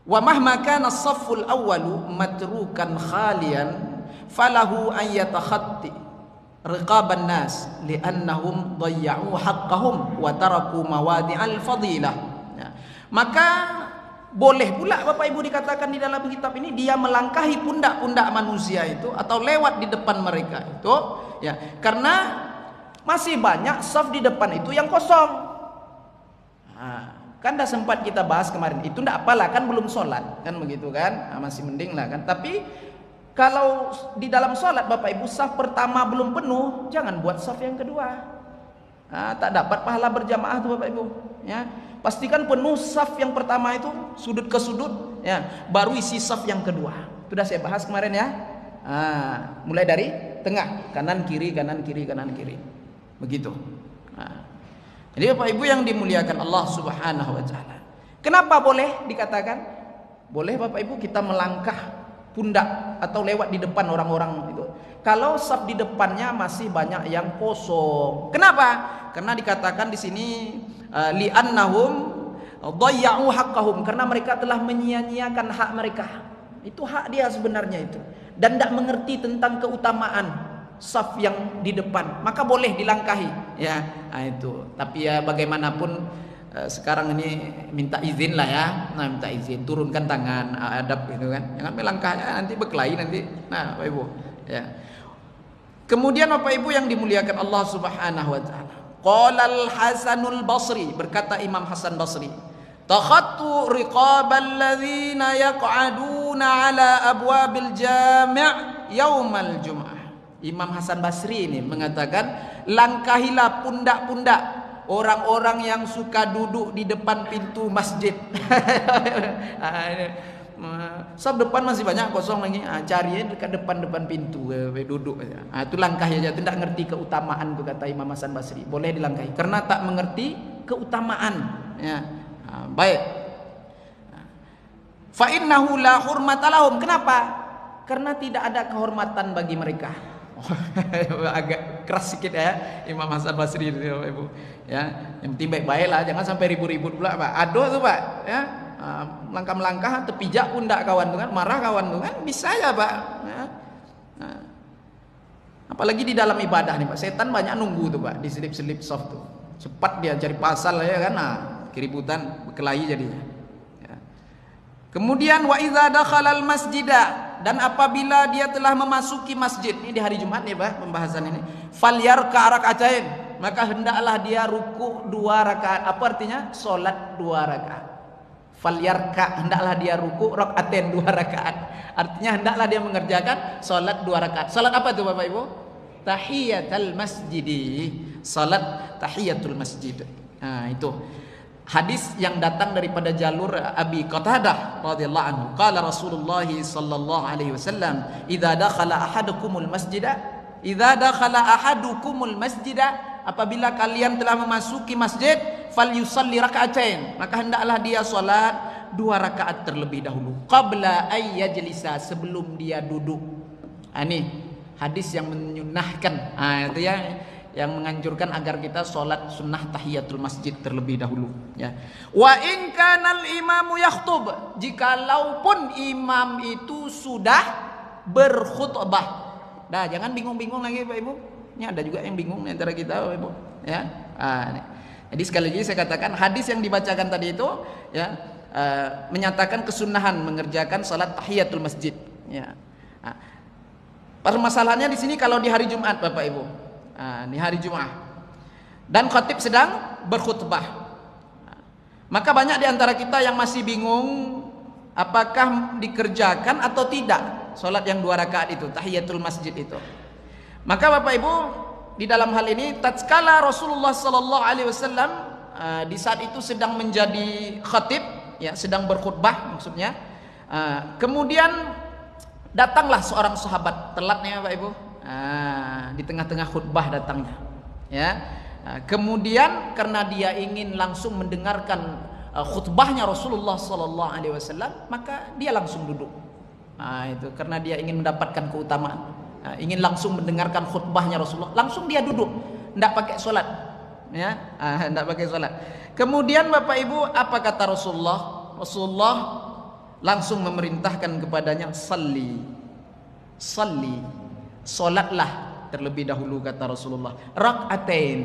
wa mahma kana as-safful awwalu matrukan khalian falahu an yatakhatti riqaban nas li'annahum dhayya'u haqqahum wa taraku mawadi'al fadilah ya. Maka boleh pula Bapak Ibu dikatakan di dalam kitab ini dia melangkahi pundak-pundak manusia itu atau lewat di depan mereka itu ya, karena masih banyak saf di depan itu yang kosong. Kan dah sempat kita bahas kemarin, itu ndak apalah, kan belum sholat kan begitu kan, masih mending lah kan. Tapi kalau di dalam sholat Bapak Ibu saf pertama belum penuh, jangan buat saf yang kedua. Tak dapat pahala berjamaah tuh Bapak Ibu ya. Pastikan penuh saf yang pertama itu sudut ke sudut ya, baru isi saf yang kedua. Sudah saya bahas kemarin ya. Mulai dari tengah, kanan kiri, kanan kiri, kanan kiri, begitu. Jadi Bapak Ibu yang dimuliakan Allah Subhanahu wa taala. Kenapa boleh dikatakan? Boleh Bapak Ibu kita melangkah pundak atau lewat di depan orang-orang itu kalau saf di depannya masih banyak yang kosong. Kenapa? Karena dikatakan di sini li'annahum dhayya'u haqqahum, karena mereka telah menyia-nyiakan hak mereka. Itu hak dia sebenarnya itu, dan tidak mengerti tentang keutamaan saf yang di depan, maka boleh dilangkahi ya. Itu tapi ya bagaimanapun sekarang ini minta izin lah ya. Minta izin, turunkan tangan, adab gitu kan, jangan melangkahnya nanti berkelahi nanti. Bapak Ibu ya. Kemudian Bapak Ibu yang dimuliakan Allah Subhanahu wa taala, qala al-Hasanul Basri, berkata Imam Hasan Basri, takhattu riqabal ladzina yaq'aduna ala abwabil jami' yaumal jum'ah. Imam Hasan Basri ini mengatakan, langkahilah pundak-pundak orang-orang yang suka duduk di depan pintu masjid. Saf depan masih banyak kosong lagi. Cari dekat depan pintu, duduk aja. Itu langkah aja. Tidak ngerti keutamaan tuh kata Imam Hasan Basri. Boleh dilangkahi karena tak mengerti keutamaan. Ya. Baik. Fa innahu la hurmata lahum. Kenapa? Karena tidak ada kehormatan bagi mereka. Agak keras sedikit ya Imam Hasan Basri itu Ibu. Ya, yang penting baik-baik lah, jangan sampai ribut-ribut pula Pak. Aduh tuh Pak, ya. Melangkah-melangkah terpijak pun tak kawan tuh kan, marah kawan tuh kan, bisa ya Pak. Ya. Apalagi di dalam ibadah nih Pak, setan banyak nunggu tuh Pak, diselip-selip soft tuh. Cepat dia cari pasal ya kan, keributan berkelahi jadinya. Ya. Kemudian wa idza dakhalal masjida, dan apabila dia telah memasuki masjid, ini di hari Jumat nih Pak pembahasan ini, falyarka raka'atain, maka hendaklah dia ruku 2 rakaat. Apa artinya? Salat 2 rakaat. Falyarka, hendaklah dia ruku raka'atain 2 rakaat. Artinya hendaklah dia mengerjakan salat 2 rakaat. Salat apa itu Bapak Ibu? Tahiyatul masjidi. Salat tahiyatul masjid. Nah, itu hadis yang datang daripada jalur Abi Qatadah radhiyallahu anhu. Qala Rasulullah sallallahu alaihi wasallam, "Idza dakhala ahadukumul masjida, apabila kalian telah memasuki masjid, falyusalli raka'atain, maka hendaklah dia salat 2 rakaat terlebih dahulu. Qabla ay yajlisa, sebelum dia duduk." Ini hadis yang menyunahkan. Itu ya, yang menganjurkan agar kita sholat sunnah tahiyatul masjid terlebih dahulu ya. Wa in kanal imamu yakhtub, jikalaupun imam itu sudah berkhutbah. Dah, jangan bingung-bingung lagi Pak Ibu. Ini ada juga yang bingung antara kita Pak Ibu ya. Jadi sekali lagi saya katakan hadis yang dibacakan tadi itu ya menyatakan kesunahan mengerjakan sholat tahiyatul masjid ya. Permasalahannya di sini kalau di hari Jumat Bapak Ibu. Di hari Jumat dan khatib sedang berkhutbah, maka banyak di antara kita yang masih bingung apakah dikerjakan atau tidak sholat yang 2 rakaat itu, tahiyatul masjid itu. Maka Bapak Ibu, di dalam hal ini tatkala Rasulullah sallallahu alaihi wasallam di saat itu sedang menjadi khatib ya, sedang berkhutbah maksudnya, kemudian datanglah seorang sahabat, telatnya Bapak Ibu. Di tengah-tengah khutbah datangnya ya. Kemudian karena dia ingin langsung mendengarkan khutbahnya Rasulullah sallallahu alaihi wasallam, maka dia langsung duduk. Itu karena dia ingin mendapatkan keutamaan, ingin langsung mendengarkan khutbahnya Rasulullah, langsung dia duduk, tidak pakai sholat ya, tidak pakai sholat. Kemudian Bapak Ibu, apa kata Rasulullah? Rasulullah langsung memerintahkan kepadanya, salli, solatlah terlebih dahulu kata Rasulullah, rak'atain,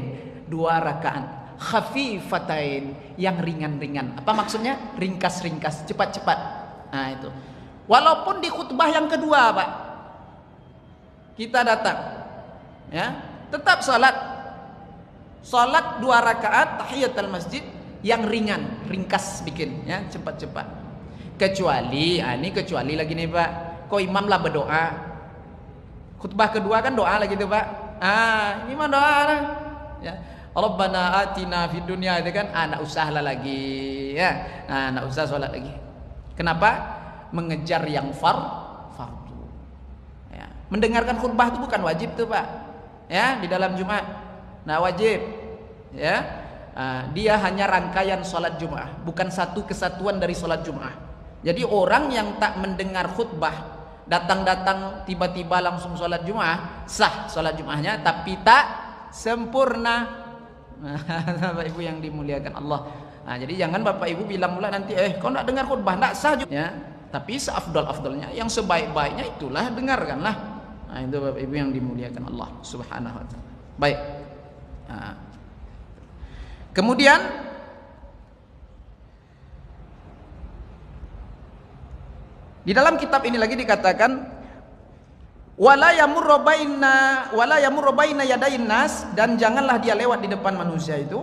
2 rakaat, khafifatain, yang ringan-ringan. Apa maksudnya? Ringkas-ringkas, cepat-cepat. Itu. Walaupun di khutbah yang kedua Pak, kita datang ya, tetap salat 2 rakaat tahiyatul masjid yang ringan, ringkas bikin ya, cepat-cepat. Kecuali kecuali lagi nih Pak, kok imam lah berdoa. Khutbah kedua kan doa lagi tuh Pak. Ini mah doa lah. Ya. Rabbana atina fid dunya itu kan anak usah lah lagi ya. Anak usah sholat lagi. Kenapa? Mengejar yang fardu. Ya. Mendengarkan khutbah itu bukan wajib tuh Pak. Ya, di dalam Jumat. Nah, wajib. Ya. Dia hanya rangkaian sholat Jumat, bukan satu kesatuan dari sholat Jumat. Jadi orang yang tak mendengar khutbah, datang-datang tiba-tiba langsung sholat Jumat, sah sholat Jumatnya tapi tak sempurna. Bapak Ibu yang dimuliakan Allah. Jadi jangan Bapak Ibu bilang pula nanti kau nak dengar khutbah tak sah juga ya. Tapi seafdal-afdalnya, yang sebaik-baiknya itulah dengarkanlah. Itu Bapak Ibu yang dimuliakan Allah Subhanahu wa taala. Baik. Kemudian di dalam kitab ini lagi dikatakan wala yamurru baina yadayin nas, dan janganlah dia lewat di depan manusia itu,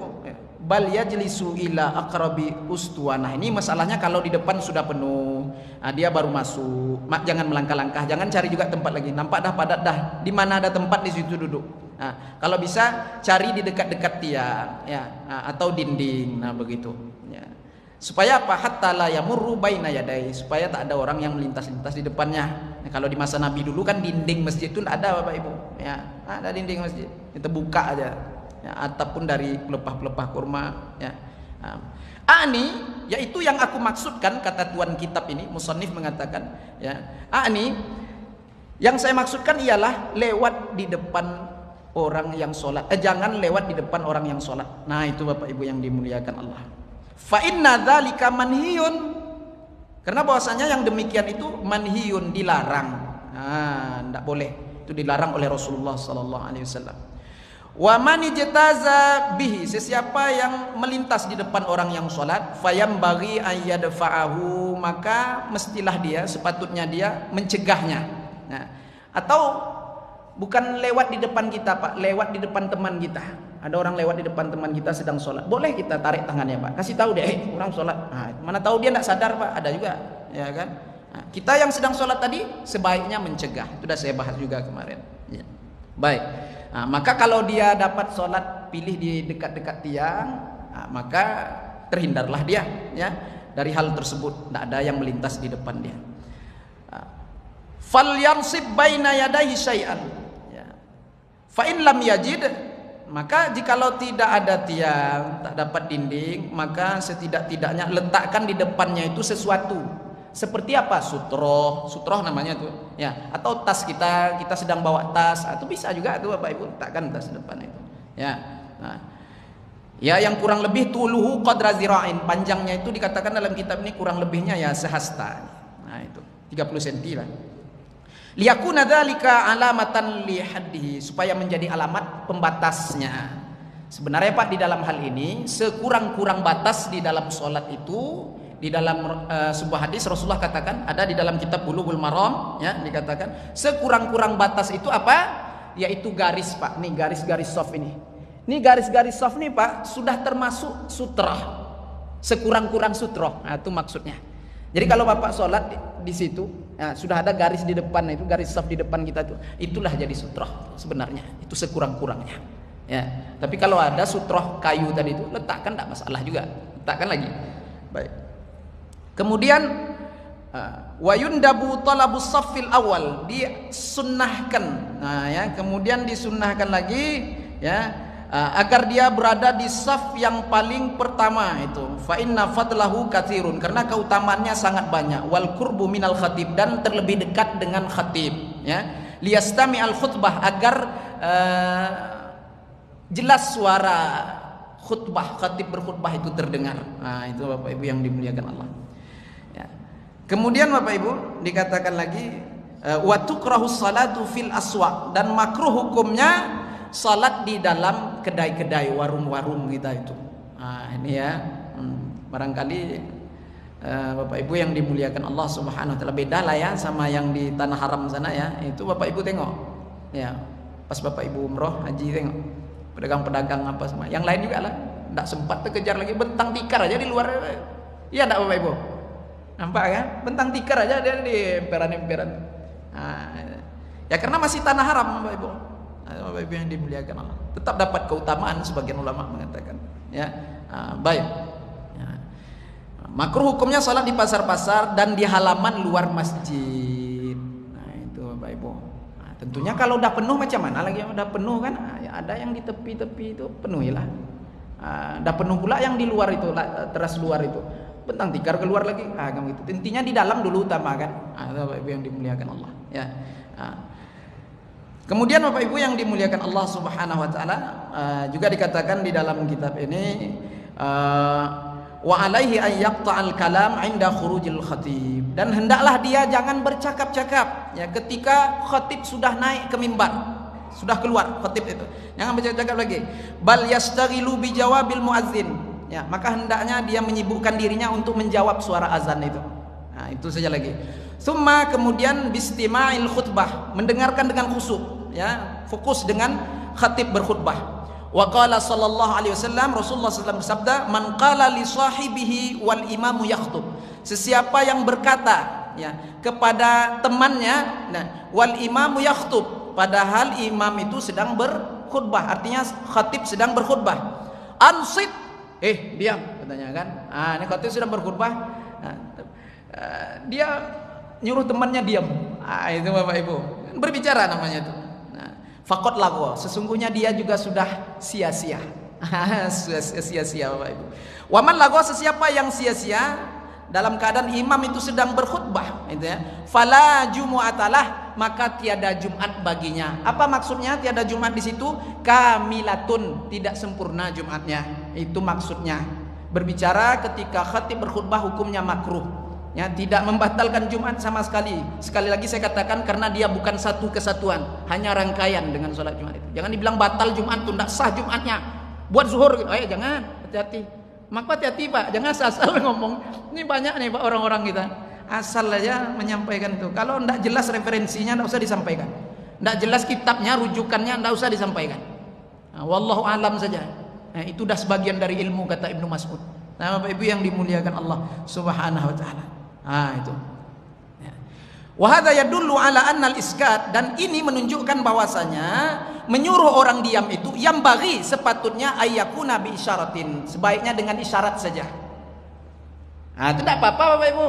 bal yajlisu ila aqrabi ustuwanah. Ini masalahnya kalau di depan sudah penuh, dia baru masuk, jangan melangkah-langkah, jangan cari juga tempat lagi, nampak dah padat dah, di mana ada tempat di situ duduk. Kalau bisa cari di dekat-dekat tiang ya, atau dinding, begitu ya. Supaya apa? Hatta la yamurru baina yadai, supaya tak ada orang yang melintas-lintas di depannya. Nah, kalau di masa Nabi dulu kan dinding masjid itu ada Bapak Ibu, ya, ada dinding masjid, kita buka aja, ya, atap pun dari pelepah-pelepah kurma, ya. Ani, yaitu yang aku maksudkan, kata tuan kitab ini, musannif mengatakan, ya, ani, yang saya maksudkan ialah lewat di depan orang yang sholat, jangan lewat di depan orang yang sholat. Nah itu Bapak Ibu yang dimuliakan Allah. Fa inna dzalika manhiyun, karena bahwasanya yang demikian itu manhiyun, dilarang. Nah, tidak boleh, itu dilarang oleh Rasulullah sallallahu alaihi wasallam. Wa man ijtaza bihi, sesiapa yang melintas di depan orang yang sholat, fayam bagi ayyadfa'ahu, maka mestilah dia, sepatutnya dia mencegahnya. Nah, atau bukan lewat di depan kita Pak, lewat di depan teman kita. Ada orang lewat di depan teman kita sedang sholat, boleh kita tarik tangannya Pak, kasih tahu deh, orang sholat. Nah, mana tahu dia tidak sadar Pak, ada juga, ya kan. Nah, kita yang sedang sholat tadi sebaiknya mencegah, itu sudah saya bahas juga kemarin, ya. Baik, nah, maka kalau dia dapat sholat pilih di dekat-dekat tiang, nah, maka terhindarlah dia, ya, dari hal tersebut, tidak ada yang melintas di depan dia. Fal yansib baina yadayhi syai'an, ya. Fa in lam yajid, maka jikalau tidak ada tiang, tak dapat dinding, maka setidak-tidaknya letakkan di depannya itu sesuatu. Seperti apa? Sutroh, sutroh namanya tuh, ya. Atau tas kita sedang bawa tas, itu bisa juga tuh Bapak Ibu, letakkan tas di depan itu, ya. Nah, ya, yang kurang lebih tuluhu qadra zira'in, panjangnya itu dikatakan dalam kitab ini kurang lebihnya ya sehasta. Nah itu 30 cm lah. Liyakuna dzalika alamatan li haddihi, supaya menjadi alamat pembatasnya. Sebenarnya Pak, di dalam hal ini sekurang-kurang batas di dalam sholat itu, di dalam sebuah hadis Rasulullah katakan, ada di dalam kitab Bulughul Maram, ya, dikatakan sekurang-kurang batas itu apa? Yaitu garis Pak, nih garis-garis soft ini. Ini garis-garis soft nih Pak, sudah termasuk sutrah. Sekurang-kurang sutrah, nah, itu maksudnya. Jadi kalau Bapak sholat di situ, ya, sudah ada garis di depan, itu garis soft di depan kita tuh, itulah jadi sutroh sebenarnya, itu sekurang-kurangnya. Ya, tapi kalau ada sutroh kayu tadi itu, letakkan tidak masalah juga, letakkan lagi. Baik. Kemudian wa yundabu talabus saffil awal, disunnahkan. Nah ya, kemudian disunnahkan lagi, ya, agar dia berada di saf yang paling pertama itu. Fa inna fadlahu katsirun, karena keutamaannya sangat banyak. Wal qurbu minal khatib, dan terlebih dekat dengan khatib, ya. Liyastami al khutbah, agar jelas suara khutbah, khatib berkhutbah itu terdengar. Nah, itu Bapak Ibu yang dimuliakan Allah. Ya. Kemudian Bapak Ibu dikatakan lagi wa tukrahu salatu fil aswaq, dan makruh hukumnya salat di dalam kedai-kedai, warung-warung kita itu. Nah, ini ya, barangkali Bapak Ibu yang dimuliakan Allah Subhanahu wa taala, beda lah ya sama yang di tanah haram sana ya. Itu Bapak Ibu tengok. Ya, pas Bapak Ibu umroh, haji, tengok pedagang-pedagang apa sama. Yang lain juga lah, enggak sempat terkejar lagi, bentang tikar aja di luar. Iya enggak Bapak Ibu? Nampak kan? Bentang tikar aja dia di emperan-emperan. Nah, ya karena masih tanah haram Bapak Ibu. Bapak Ibu yang dimuliakan Allah, tetap dapat keutamaan, sebagian ulama mengatakan, ya. Baik, ya. Makruh hukumnya salat di pasar-pasar dan di halaman luar masjid. Nah itu Bapak Ibu. Nah, tentunya kalau udah penuh macam mana lagi, udah penuh kan, ya ada yang di tepi-tepi itu penuhilah. Udah penuh pula yang di luar itu, teras luar itu, bentang tikar keluar lagi. Kamu itu intinya di dalam dulu utamakan. Bapak Ibu yang dimuliakan Allah, ya. Kemudian Bapak Ibu yang dimuliakan Allah Subhanahu wa taala, juga dikatakan di dalam kitab ini, wa alaihi ay yaqta'al kalam 'inda khurujil khatib, dan hendaklah dia jangan bercakap-cakap ya ketika khatib sudah naik ke mimbar, sudah keluar khatib itu, jangan bercakap-cakap lagi. Bal yastaghilu bi jawabil muazzin, ya, maka hendaknya dia menyibukkan dirinya untuk menjawab suara azan itu. Nah, itu saja lagi. Summa, kemudian bistima'il khutbah, mendengarkan dengan khusyuk, ya, fokus dengan khatib berkhutbah. Wa qala sallallahu alaihi wasallam, Rasulullah SAW bersabda, man qala li sahibihi wal imamu yakhtub, sesiapa yang berkata, ya, kepada temannya, nah, wal imamu yakhtub, padahal imam itu sedang berkhutbah, artinya khatib sedang berkhutbah, ansit, diam, katanya kan. Ini khatib sedang berkhutbah, dia nyuruh temannya diam. Itu Bapak Ibu, berbicara namanya itu. Faqad lagwa, sesungguhnya dia juga sudah sia-sia. Sia-sia Bapak Ibu. Waman lagwa, sesiapa yang sia-sia dalam keadaan imam itu sedang berkhutbah, itu ya. Fala jumu'atalah, maka tiada Jumat baginya. Apa maksudnya tiada Jumat di situ? Kamilatun, tidak sempurna Jumatnya. Itu maksudnya. Berbicara ketika khatib berkhutbah hukumnya makruh. Ya, tidak membatalkan Jumat sama sekali. Sekali lagi saya katakan karena dia bukan satu kesatuan, hanya rangkaian dengan sholat Jumat itu. Jangan dibilang batal Jumat itu, tidak sah Jumatnya. Buat zuhur gitu. Jangan, hati-hati. Maka hati-hati Pak, jangan asal ngomong. Ini banyak nih Pak orang-orang kita. Asal aja menyampaikan itu. Kalau tidak jelas referensinya tidak usah disampaikan. Tidak jelas kitabnya, rujukannya tidak usah disampaikan. Wallahu alam saja. Itu dah sebagian dari ilmu kata Ibnu Mas'ud. Bapak Ibu yang dimuliakan Allah Subhanahu wa taala. Itu. Wa hadza yadullu ala anna al-iskat, dan ini menunjukkan bahwasanya menyuruh orang diam itu yang bagi sepatutnya ayyakuna bi isyaratin, sebaiknya dengan isyarat saja. Itu tidak apa-apa Bapak Ibu.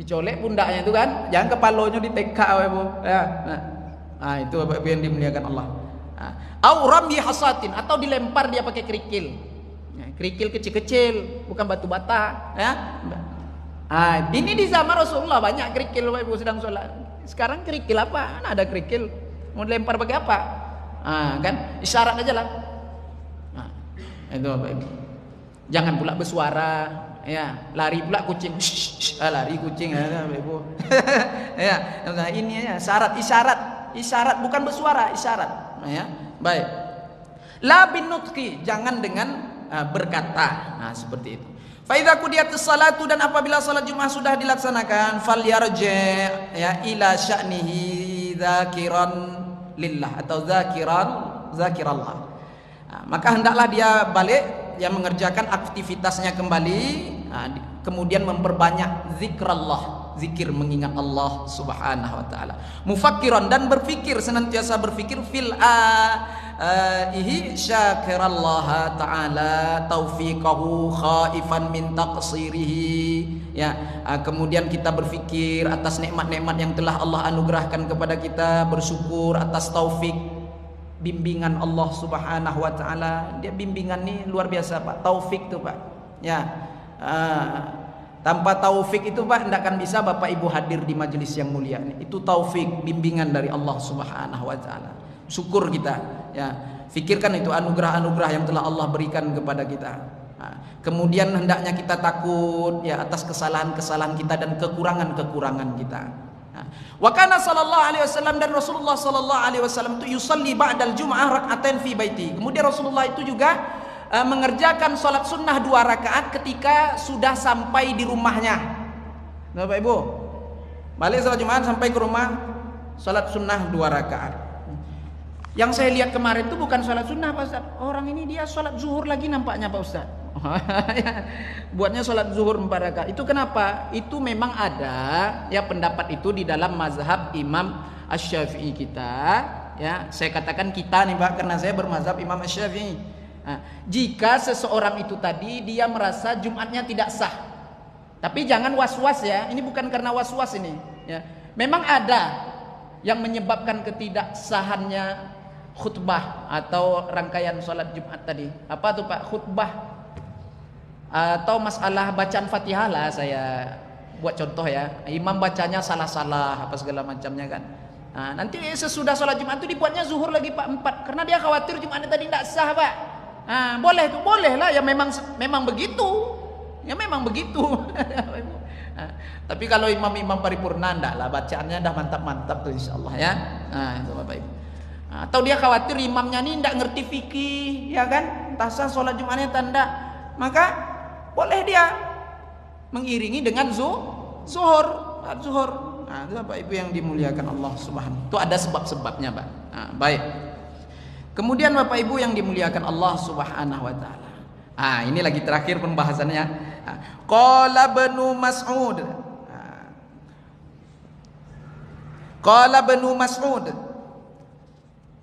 Dicolek pundaknya itu kan, jangan kepalanya ditekak Bapak Ibu. Itu Bapak Ibu yang dimuliakan Allah. Au ramyi hasatin, atau dilempar dia pakai kerikil. Kerikil kecil-kecil, bukan batu bata, ya. Ini di zaman Rasulullah banyak kerikil Bapak Ibu sedang sholat. Sekarang kerikil apa? Mana ada kerikil? Mau dilempar pakai apa? Kan isyarat aja lah. Itu Bapak Ibu. Jangan pula bersuara, ya. Lari pula kucing. Lari kucing ya Bapak Ibu. Ya, ini ya syarat isyarat bukan bersuara, isyarat. Ya, baik. La bin nutqi, jangan dengan berkata. Seperti itu. Fa idza qudiyatis salatu, dan apabila salat Jumat sudah dilaksanakan, falyarji ya ila sya'nihi dzakiran lillah atau zakirallah. Maka hendaklah dia balik, yang mengerjakan aktivitasnya kembali, kemudian memperbanyak zikrullah, zikir mengingat Allah Subhanahu wa taala. Mufakkiran, dan berfikir, senantiasa berfikir fil syakirallaha ta'ala taufiqahu khaifan min taqsirihi, ya. Kemudian kita berfikir atas nikmat-nikmat yang telah Allah anugerahkan kepada kita, bersyukur atas taufik bimbingan Allah Subhanahu wa taala. Dia bimbingan nih luar biasa Pak, taufik tuh Pak, ya. Tanpa taufik itu Pak tidak akan bisa Bapak Ibu hadir di majelis yang mulia ini. Itu taufik, bimbingan dari Allah Subhanahu wa taala. Syukur kita, ya. Fikirkan itu anugerah-anugerah yang telah Allah berikan kepada kita. Kemudian hendaknya kita takut ya atas kesalahan-kesalahan kita dan kekurangan-kekurangan kita. Wa kana sallallahu alaihi wasallam, dan Rasulullah sallallahu alaihi wasallam itu yusalli ba'dal jum'ah rak'atain fi baiti. Kemudian Rasulullah itu juga mengerjakan sholat sunnah 2 rakaat ketika sudah sampai di rumahnya. Bapak Ibu, balik sholat Jumat sampai ke rumah, sholat sunnah 2 rakaat. Yang saya lihat kemarin itu bukan sholat sunnah Pak Ustaz. Orang ini dia sholat zuhur lagi nampaknya Pak Ustaz. Buatnya sholat zuhur 4 rakaat. Itu kenapa? Itu memang ada ya pendapat itu di dalam mazhab Imam Asy-Syafi'i kita. Ya, saya katakan kita nih Pak, karena saya bermazhab Imam Asy-Syafi'i. Jika seseorang itu tadi dia merasa Jumatnya tidak sah, tapi jangan was-was ya. Ini bukan karena was-was ini. Ya, memang ada yang menyebabkan ketidaksahannya khutbah atau rangkaian sholat Jumat tadi. Apa tuh Pak? Khutbah atau masalah bacaan Fatihah lah, saya buat contoh ya. Imam bacanya salah-salah apa segala macamnya kan. Nanti sesudah sholat Jumat itu dibuatnya zuhur lagi Pak 4, karena dia khawatir Jumatnya tadi tidak sah Pak. Boleh tuh, boleh lah ya, memang begitu. Ya memang begitu. Tapi kalau imam-imam paripurna enggak lah, bacaannya dah mantap-mantap tuh insyaallah ya. Itu Bapak Ibu. Atau dia khawatir imamnya ini enggak ngerti fikih, ya kan? Entah sah sholat Jumatnya tanda. Maka boleh dia mengiringi dengan zuhur. Itu Bapak Ibu yang dimuliakan Allah Subhanahu. Itu ada sebab-sebabnya, Pak. Baik. Kemudian Bapak Ibu yang dimuliakan Allah Subhanahu wa taala. Ini lagi terakhir pembahasannya. Qala Ibnu Mas'ud. Qala Ibnu Mas'ud.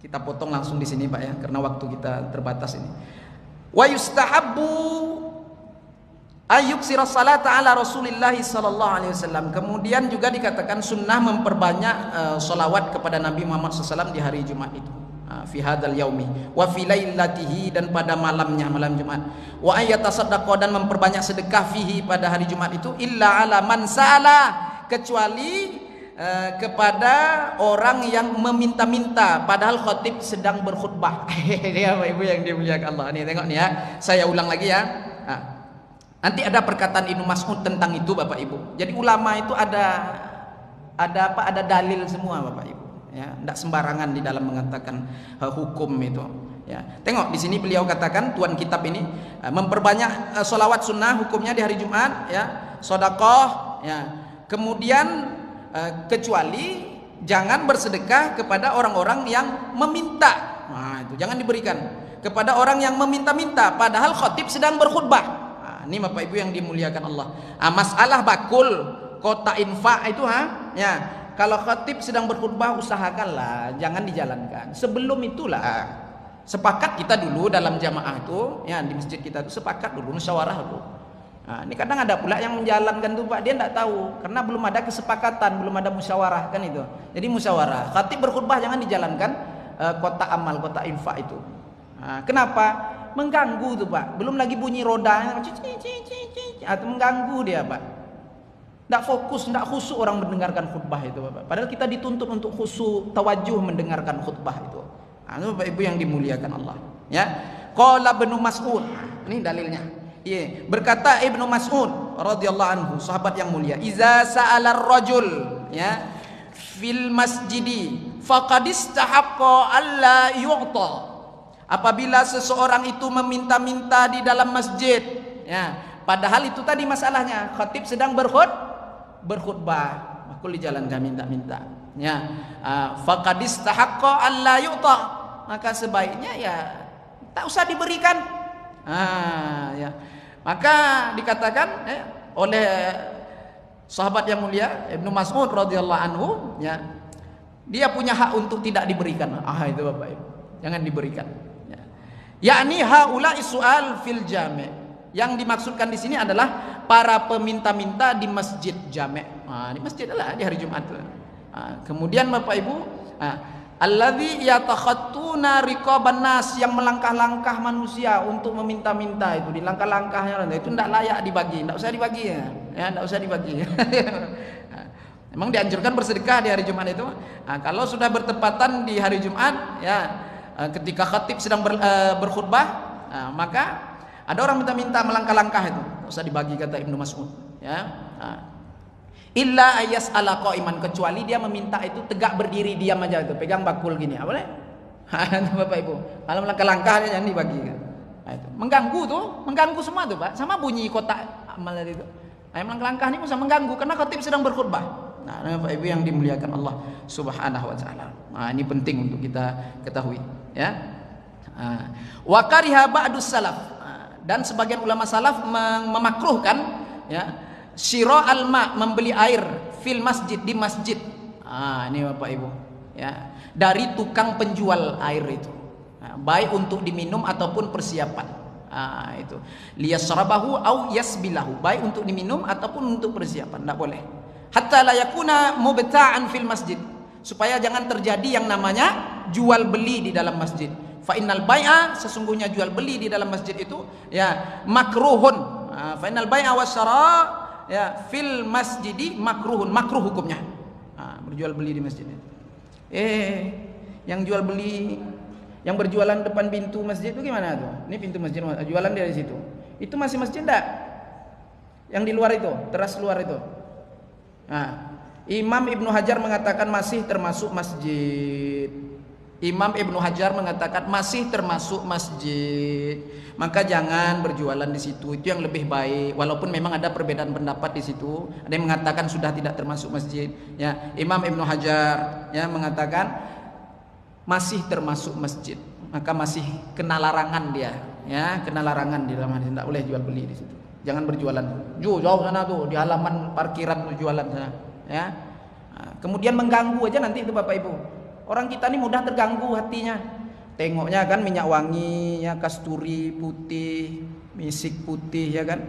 Kita potong langsung di sini Pak ya, karena waktu kita terbatas ini. Wa yustahabbu ayyuksiras salata ala Rasulillah sallallahu alaihi wasallam. Kemudian juga dikatakan sunnah memperbanyak salawat kepada Nabi Muhammad SAW di hari Jumat itu. Fi hadzal yaumi wa fi lailatihi, dan pada malamnya, malam Jumat. Wa ayatasaddaqa, dan memperbanyak sedekah fihi pada hari Jumat itu, illa ala man sa'ala, kecuali kepada orang yang meminta-minta padahal khatib sedang berkhutbah. Ini Bapak Ibu yang dimuliakan Allah. Nih tengok nih ya. Saya ulang lagi ya. Nanti ada perkataan Ibnu Mas'ud tentang itu Bapak Ibu. Jadi ulama itu ada apa? Ada dalil semua Bapak Ibu. Ya, tidak sembarangan di dalam mengatakan hukum itu. Ya, tengok di sini beliau katakan, tuan kitab ini memperbanyak sholawat sunnah hukumnya di hari Jumat, ya, sedekah, ya. Kemudian kecuali jangan bersedekah kepada orang-orang yang meminta. Nah, itu jangan diberikan kepada orang yang meminta-minta padahal khatib sedang berkhutbah. Nah, ini Bapak Ibu yang dimuliakan Allah. Masalah bakul kota infak itu ya. Kalau khatib sedang berkhutbah, usahakanlah jangan dijalankan. Sebelum itulah sepakat kita dulu dalam jamaah itu, ya di masjid kita itu sepakat dulu, musyawarah dulu. Nah, ini kadang ada pula yang menjalankan tuh Pak, dia tidak tahu karena belum ada kesepakatan, belum ada musyawarah kan itu. Jadi musyawarah, khatib berkhutbah jangan dijalankan kotak amal, kotak infak itu. Nah, kenapa? Mengganggu tuh Pak. Belum lagi bunyi roda atau mengganggu dia Pak. Tidak fokus, tidak khusyuk orang mendengarkan khutbah itu Bapak. Padahal kita dituntut untuk khusyuk, tawajuh mendengarkan khutbah itu. Nah, itu Bapak Ibu yang dimuliakan Allah. Ya, qala Ibnu Mas'ud. Ini dalilnya. Iya, berkata Ibnu Mas'ud radhiyallahu anhu, sahabat yang mulia, "Iza sa'ala ar-rajul, ya, fil masjidi faqad istahaqqa alla yu'ta." Apabila seseorang itu meminta-minta di dalam masjid, ya, padahal itu tadi masalahnya, khatib sedang berkhutbah, makul dijalankan minta-minta, ya, faqad istahaqqa alla yu'ta, maka sebaiknya ya tak usah diberikan. Ya, maka dikatakan oleh sahabat yang mulia Ibnu Mas'ud radhiyallahu anhu, ya, dia punya hak untuk tidak diberikan. Itu Bapak Ibu, jangan diberikan, ya. Yakni haula isual fil jami'. Yang dimaksudkan di sini adalah para peminta-minta di masjid jami'. Di masjid adalah di hari Jumat. Kemudian Bapak Ibu, alladzi yatakhattuna riqaban nas, yang melangkah-langkah manusia untuk meminta-minta itu, di langkah-langkahnya itu tidak layak dibagi, tidak usah dibagi ya. Tidak usah dibagi. Memang dianjurkan bersedekah di hari Jumat itu. Kalau sudah bertepatan di hari Jumat, ya, ketika khatib sedang berkhutbah, maka ada orang minta-minta melangkah-langkah itu, tidak usah dibagi kata Ibnu Mas'ud, ya. Illa ayas ala qaiman, kecuali dia meminta itu tegak berdiri, diam aja itu, pegang bakul gini, boleh? Bapak Ibu, kalau melangkah-langkah jangan dibagi. Itu mengganggu tuh, mengganggu semua tuh Pak, sama bunyi kotak amal itu. Melangkah-langkah ini bisa mengganggu karena khatib sedang berkhutbah. Nah, Bapak Ibu yang dimuliakan Allah Subhanahu wa taala. Ini penting untuk kita ketahui, ya. Wa kariha ba'dus salaf, dan sebagian ulama salaf memakruhkan, ya, syira al-ma, membeli air fil masjid, di masjid. Ini Bapak Ibu, ya, dari tukang penjual air itu, baik untuk diminum ataupun persiapan. Itu liyasrabahu au yasbilahu, baik untuk diminum ataupun untuk persiapan, tidak boleh. Hatta la yakuna mubta'an fil masjid, supaya jangan terjadi yang namanya jual beli di dalam masjid. Fa innal bai'a, sesungguhnya jual beli di dalam masjid itu, ya, makruhun. Fa innal bai'a wasyara, ya, fil masjidi makruhun, makruh hukumnya. Berjual beli di masjid itu. Yang jual beli, yang berjualan depan pintu masjid itu gimana tuh? Ini pintu masjid, jualan dari situ. Itu masih masjid enggak? Yang di luar itu, teras luar itu. Imam Ibnu Hajar mengatakan masih termasuk masjid. Imam Ibnu Hajar mengatakan masih termasuk masjid. Maka jangan berjualan di situ, itu yang lebih baik. Walaupun memang ada perbedaan pendapat di situ. Ada yang mengatakan sudah tidak termasuk masjid, ya. Imam Ibnu Hajar, ya, mengatakan masih termasuk masjid. Maka masih kena larangan dia, ya, kena larangan di dalam hadis, tidak boleh jual beli di situ. Jangan berjualan jauh sana tuh, di halaman parkiran tuh jualan sana, ya. Kemudian mengganggu aja nanti itu Bapak Ibu. Orang kita ini mudah terganggu hatinya. Tengoknya kan minyak wangi, ya, kasturi putih, misik putih, ya kan.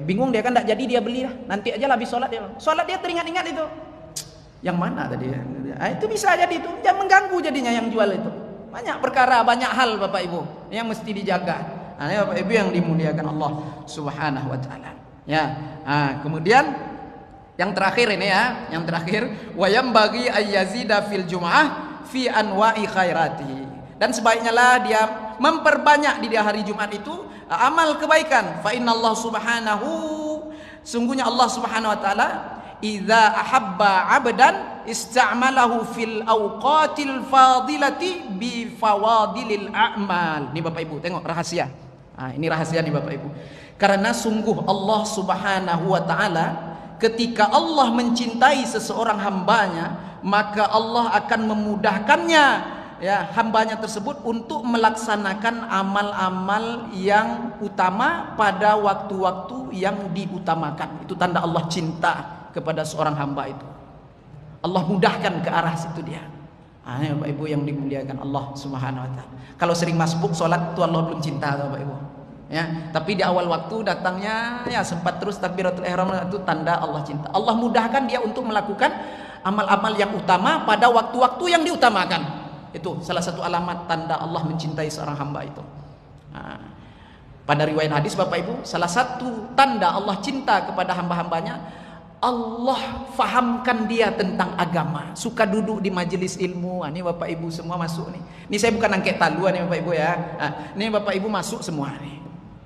bingung dia kan, tidak jadi dia beli lah. Nanti aja lah habis sholat dia. Sholat dia teringat-ingat itu. Yang mana tadi? Itu bisa jadi itu. Jangan mengganggu jadinya yang jual itu. Banyak perkara, banyak hal Bapak Ibu yang mesti dijaga. Ini Bapak Ibu yang dimuliakan Allah Subhanahu wa taala. Ya. Kemudian yang terakhir ini ya, yang terakhir, wa yambaghi ayyazida fil jumu'ah fi anwa'i khairati. Dan sebaiknya lah dia memperbanyak di hari Jumat itu amal kebaikan. Fa innallaha subhanahu, sungguhnya Allah Subhanahu wa taala idza ahabba 'abdan ista'malahu fil awqatil fadilati bi fawadilil a'mal. Ini Bapak Ibu, tengok rahasia. Ini rahasia nih Bapak Ibu. Karena sungguh Allah Subhanahu wa taala ketika Allah mencintai seseorang hambanya, maka Allah akan memudahkannya, ya, hambanya tersebut untuk melaksanakan amal-amal yang utama pada waktu-waktu yang diutamakan. Itu tanda Allah cinta kepada seorang hamba itu. Allah mudahkan ke arah situ dia. Ini Bapak Ibu yang dimuliakan Allah Subhanahu wa taala. Kalau sering masbuk sholat itu Allah belum cinta Bapak Ibu. Ya, tapi di awal waktu datangnya ya sempat terus takbiratul ihram, itu tanda Allah cinta. Allah mudahkan dia untuk melakukan amal-amal yang utama pada waktu-waktu yang diutamakan. Itu salah satu alamat tanda Allah mencintai seorang hamba itu. Pada riwayat hadis Bapak Ibu, salah satu tanda Allah cinta kepada hamba-hambanya, Allah fahamkan dia tentang agama, suka duduk di majelis ilmu. Ini Bapak Ibu semua masuk nih. Ini saya bukan angket taluan nih Bapak Ibu ya. Ini Bapak Ibu masuk semua nih.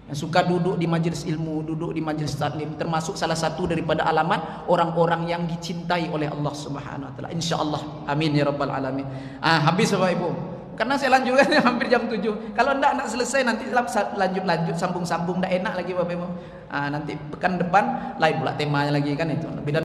Yang suka duduk di majelis ilmu, duduk di majelis taklim, termasuk salah satu daripada alamat orang-orang yang dicintai oleh Allah Subhanahu wa taala. Insyaallah. Amin ya rabbal alamin. Habis Bapak Ibu. Karena saya lanjutkan hampir jam 7. Kalau enggak selesai nanti lanjut sambung-sambung, enggak enak lagi Bapak Ibu. Nanti pekan depan lain pula temanya lagi kan itu. Beda